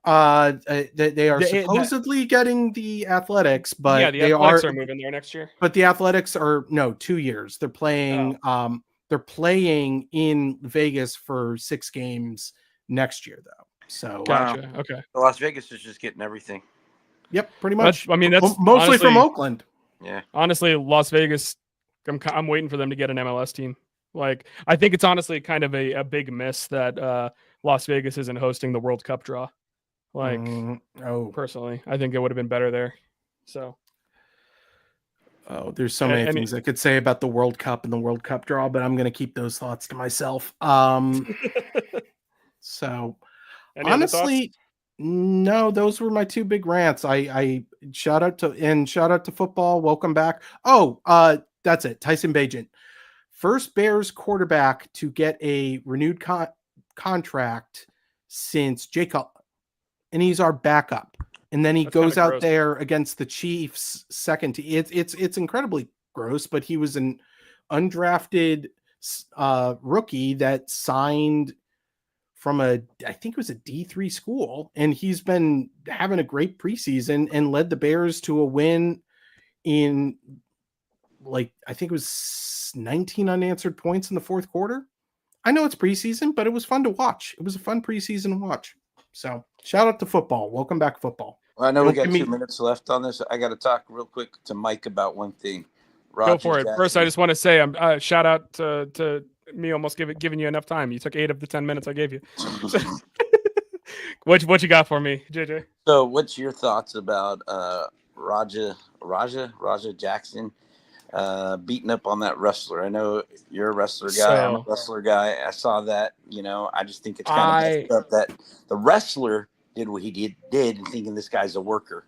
Speaker 3: They are supposedly getting the Athletics, but
Speaker 2: the Athletics are moving there next year.
Speaker 3: But the Athletics are 2 years. They're playing. They're playing in Vegas for 6 games next year, though. So
Speaker 2: gotcha. Okay.
Speaker 4: Las Vegas is just getting everything.
Speaker 3: Yep, pretty much.
Speaker 2: I mean, that's
Speaker 3: mostly
Speaker 2: honestly,
Speaker 3: from Oakland.
Speaker 4: Yeah.
Speaker 2: Honestly, Las Vegas. I'm waiting for them to get an MLS team. Like, I think it's honestly kind of a big miss that Las Vegas isn't hosting the World Cup draw. Like, personally, I think it would have been better there. So,
Speaker 3: there's so many things I could say about the World Cup and the World Cup draw, but I'm going to keep those thoughts to myself. So, honestly, no, those were my 2 big rants. I shout out to football. Welcome back. That's it. Tyson Bagent, first Bears quarterback to get a renewed contract since Jay Cutler. And he's our backup. And then he goes out there against the Chiefs second. It's incredibly gross, but he was an undrafted rookie that signed from I think it was a D3 school. And he's been having a great preseason and led the Bears to a win in I think it was 19 unanswered points in the fourth quarter. I know it's preseason, but it was fun to watch. It was a fun preseason to watch. So shout out to football. Welcome back, football.
Speaker 4: Well, I know we got 2 minutes left on this. I got to talk real quick to Mike about one thing.
Speaker 2: Go for it. First, I just want to say, shout out to me almost giving you enough time. You took 8 of the 10 minutes I gave you. What you got for me, JJ?
Speaker 4: So, what's your thoughts about Raja Jackson beating up on that wrestler? I know you're a wrestler guy. I'm a wrestler guy. I saw that. I just think it's kind of messed up that the wrestler did what he did and thinking this guy's a worker.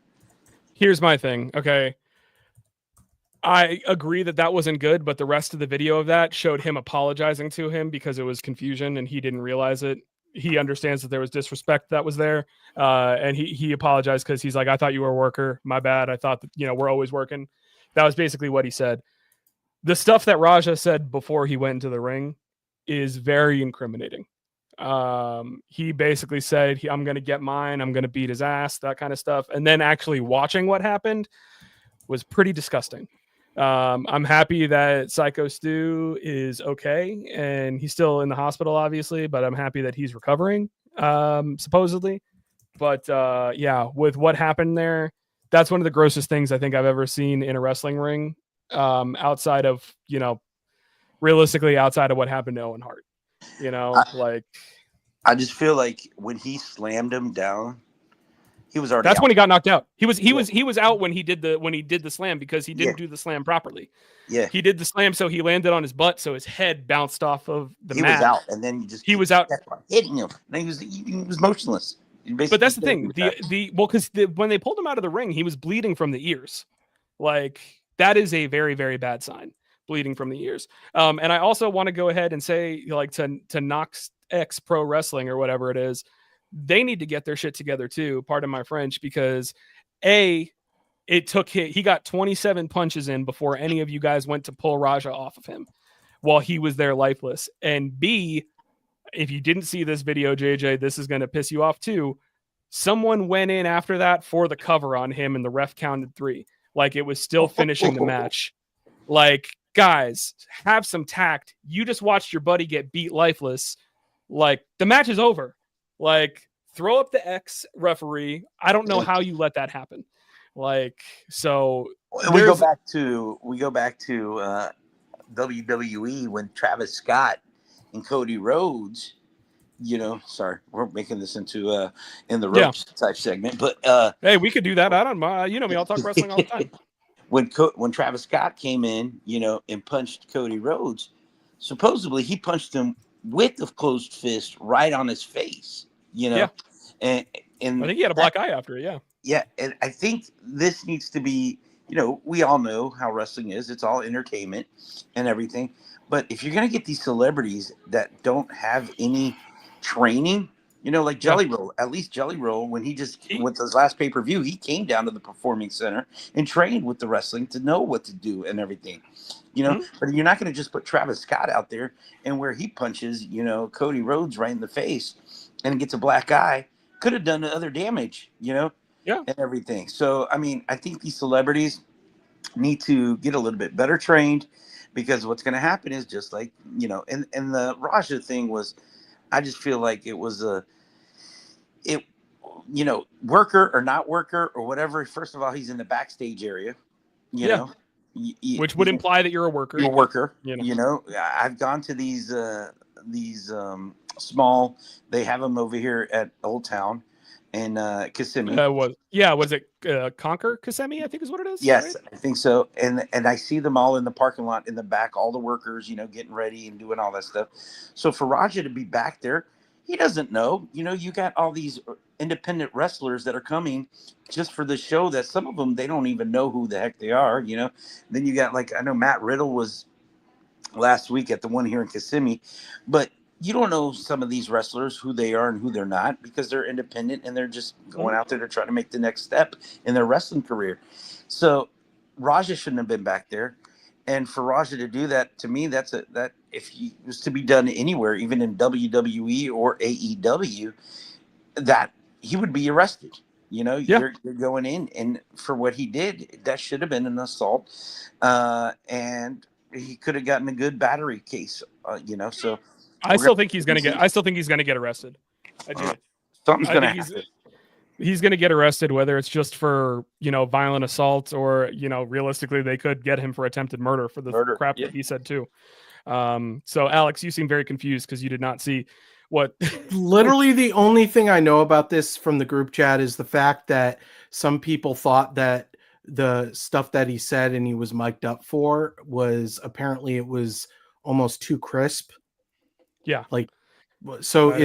Speaker 2: Here's my thing. Okay. I agree that wasn't good, but the rest of the video of that showed him apologizing to him because it was confusion and he didn't realize it. He understands that there was disrespect that was there. And he apologized because he's like, I thought you were a worker. My bad. I thought that, we're always working. That was basically what he said. The stuff that Raja said before he went into the ring is very incriminating. He basically said, I'm going to get mine. I'm going to beat his ass, that kind of stuff. And then actually watching what happened was pretty disgusting. I'm happy that Psycho Stu is okay and he's still in the hospital, obviously, but I'm happy that he's recovering, supposedly. But with what happened there, that's one of the grossest things I think I've ever seen in a wrestling ring, outside of, realistically outside of what happened to Owen Hart.
Speaker 4: I just feel like when he slammed him down, he was already
Speaker 2: That's
Speaker 4: out.
Speaker 2: when he got knocked out. He was out when he did the slam because he didn't do the slam properly. Yeah. He did the slam so he landed on his butt so his head bounced off of the mat.
Speaker 4: He was out and then he was out hitting him. And he was motionless.
Speaker 2: But that's the thing. Because when they pulled him out of the ring, he was bleeding from the ears. Like, that is a very, very bad sign, bleeding from the ears. And I also want to go ahead and say, to Knox X Pro Wrestling or whatever it is, they need to get their shit together too. Pardon my French, because he got 27 punches in before any of you guys went to pull Raja off of him while he was there lifeless. And B, if you didn't see this video, JJ, this is going to piss you off too. Someone went in after that for the cover on him and the ref counted 3. Like it was still finishing the match. Like, guys, have some tact. You just watched your buddy get beat lifeless. Like, the match is over. Like, throw up the X, referee. I don't know how you let that happen. Like, so
Speaker 4: we go back to WWE when Travis Scott and Cody Rhodes, sorry, we're making this into in the ropes type segment, but
Speaker 2: hey, we could do that. I don't mind. You know me, I'll talk wrestling all the time.
Speaker 4: When Travis Scott came in, and punched Cody Rhodes, supposedly he punched him with the closed fist right on his face, and
Speaker 2: I think he had a black eye after it.
Speaker 4: Yeah, and I think this needs to be, we all know how wrestling is. It's all entertainment and everything. But if you're going to get these celebrities that don't have any training, like Jelly Roll, at least Jelly Roll, when with his last pay-per-view, he came down to the Performing Center and trained with the wrestling to know what to do and everything, But you're not going to just put Travis Scott out there and where he punches, Cody Rhodes right in the face and gets a black eye, could have done other damage, and everything. So, I mean, I think these celebrities need to get a little bit better trained, because what's going to happen is just like, and the Raja thing was, I just feel like it was worker or not worker or whatever. First of all, he's in the backstage area,
Speaker 2: which would imply that you're a worker.
Speaker 4: You're a worker, I've gone to these small, they have them over here at Old Town in Kissimmee.
Speaker 2: Was it Conquer Kissimmee, I think is what it is?
Speaker 4: Yes,
Speaker 2: right?
Speaker 4: I think so. And I see them all in the parking lot in the back, all the workers, getting ready and doing all that stuff. So for Raja to be back there, he doesn't know. You got all these independent wrestlers that are coming just for the show that some of them, they don't even know who the heck they are, Then you got, like, I know Matt Riddle was last week at the one here in Kissimmee, but you don't know some of these wrestlers, who they are and who they're not, because they're independent and they're just going out there to try to make the next step in their wrestling career. So Raja shouldn't have been back there. And for Raja to do that, to me, that if he was to be done anywhere, even in WWE or AEW, that he would be arrested. You're going in, and for what he did, that should have been an assault. And he could have gotten a good battery case, so.
Speaker 2: I still think he's going to get arrested. I do.
Speaker 4: Something's going to happen.
Speaker 2: He's going to get arrested, whether it's just for, violent assault or, realistically, they could get him for attempted murder for the crap that he said too. So Alex, you seem very confused because you did not see what.
Speaker 3: Literally the only thing I know about this from the group chat is the fact that some people thought that the stuff that he said and he was mic'd up for was apparently it was almost too crisp.
Speaker 2: Yeah.
Speaker 3: Like, so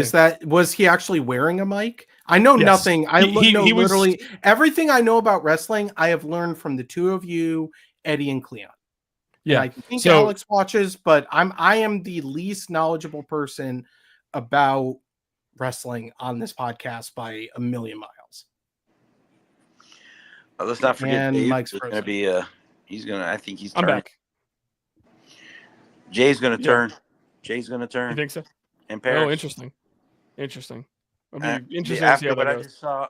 Speaker 3: was he actually wearing a mic? I know nothing. Literally everything I know about wrestling, I have learned from the two of you, Eddie and Cleon.
Speaker 2: Yeah.
Speaker 3: And I think Alex watches, but I am the least knowledgeable person about wrestling on this podcast by a million miles.
Speaker 4: Let's not forget Dave.
Speaker 3: Mike's
Speaker 4: going to be I think he's
Speaker 2: I'm
Speaker 4: turning.
Speaker 2: back.
Speaker 4: Jay's going to turn. Jay's going to turn.
Speaker 2: You think so?
Speaker 4: In Paris.
Speaker 2: Oh, interesting. It'll be interesting
Speaker 4: after
Speaker 2: to see how
Speaker 4: what
Speaker 2: that
Speaker 4: I
Speaker 2: goes.
Speaker 4: just saw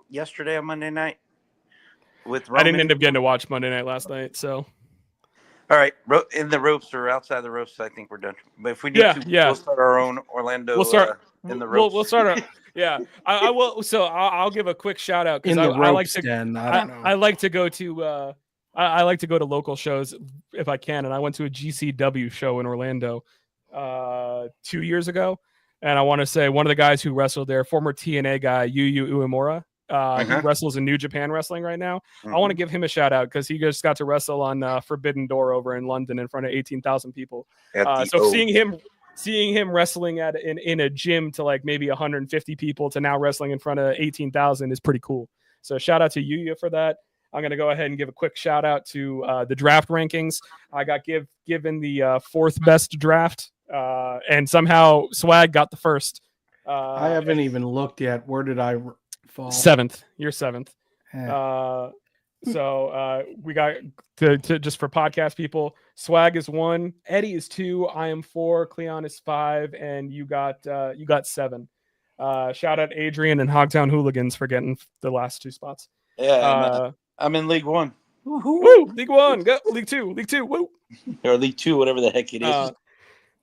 Speaker 4: yesterday on Monday night with Roman.
Speaker 2: I didn't end up getting to watch Monday night last night, so.
Speaker 4: All right, in the ropes or outside the ropes, I think we're done. But if we need we'll start our own Orlando.
Speaker 2: We'll start
Speaker 4: in the ropes.
Speaker 2: We'll start. I will. So I'll give a quick shout out because I like to. I like to go to. I like to go to local shows if I can, and I went to a GCW show in Orlando 2 years ago, and I want to say one of the guys who wrestled there, former TNA guy Yuya Uemura, he wrestles in New Japan Wrestling right now. I want to give him a shout out because he just got to wrestle on Forbidden Door over in London in front of 18,000 people. So seeing him wrestling in a gym to like maybe 150 people to now wrestling in front of 18,000 is pretty cool. So shout out to Yuya for that. I'm going to go ahead and give a quick shout out to the draft rankings. I got given the fourth best draft, and somehow Swag got the first.
Speaker 3: I haven't even looked yet. Where did I fall?
Speaker 2: 7th. You're 7th.
Speaker 3: Eh.
Speaker 2: So we got to just for podcast people, Swag is 1, Eddie is 2, I am 4, Cleon is 5, and you got 7. Shout out Adrian and Hogtown Hooligans for getting the last 2 spots.
Speaker 4: Yeah, I'm in League One.
Speaker 2: Woo! League 1, go League 2, woo!
Speaker 4: Or League 2, whatever the heck it is.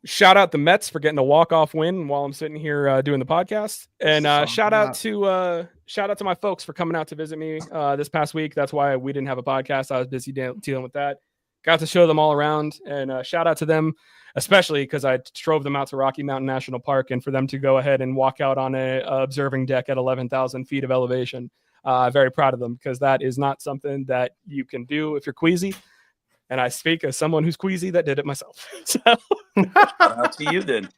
Speaker 2: Shout out the Mets for getting a walk-off win while I'm sitting here doing the podcast, and shout out to my folks for coming out to visit me this past week. That's why we didn't have a podcast. I was busy dealing with that. Got to show them all around, and shout out to them, especially because I drove them out to Rocky Mountain National Park, and for them to go ahead and walk out on a observing deck at 11,000 feet of elevation. Very proud of them, because that is not something that you can do if you're queasy. And I speak as someone who's queasy that did it myself. So
Speaker 4: Shout out to you then.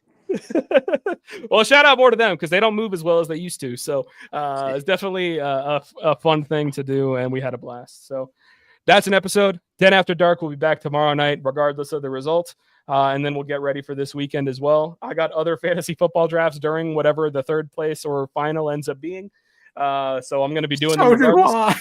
Speaker 2: Well, shout out more to them because they don't move as well as they used to. So it's definitely a fun thing to do, and we had a blast. So that's an episode. 10 After Dark will be back tomorrow night, regardless of the result. And then we'll get ready for this weekend as well. I got other fantasy football drafts during whatever the third place or final ends up being. So I'm going to be doing them regardless.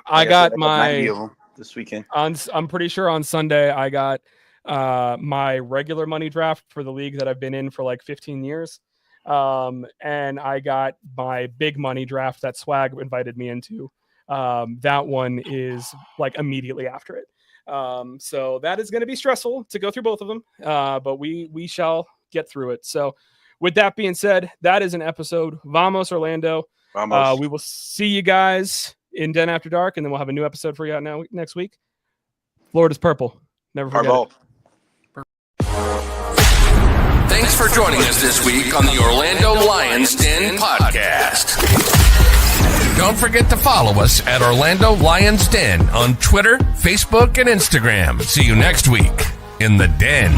Speaker 2: I got my
Speaker 4: this weekend.
Speaker 2: I'm pretty sure on Sunday I got my regular money draft for the league that I've been in for like 15 years. And I got my big money draft that Swag invited me into. That one is like immediately after it. So that is going to be stressful to go through both of them. But we shall get through it. So with that being said, that is an episode. Vamos, Orlando.
Speaker 4: Vamos.
Speaker 2: We will see you guys in Den After Dark, and then we'll have a new episode for you out next week. Florida's purple. Never forget it.
Speaker 1: Thanks for joining us this week on the Orlando Lions Den podcast. Don't forget to follow us at Orlando Lions Den on Twitter, Facebook, and Instagram. See you next week in the Den.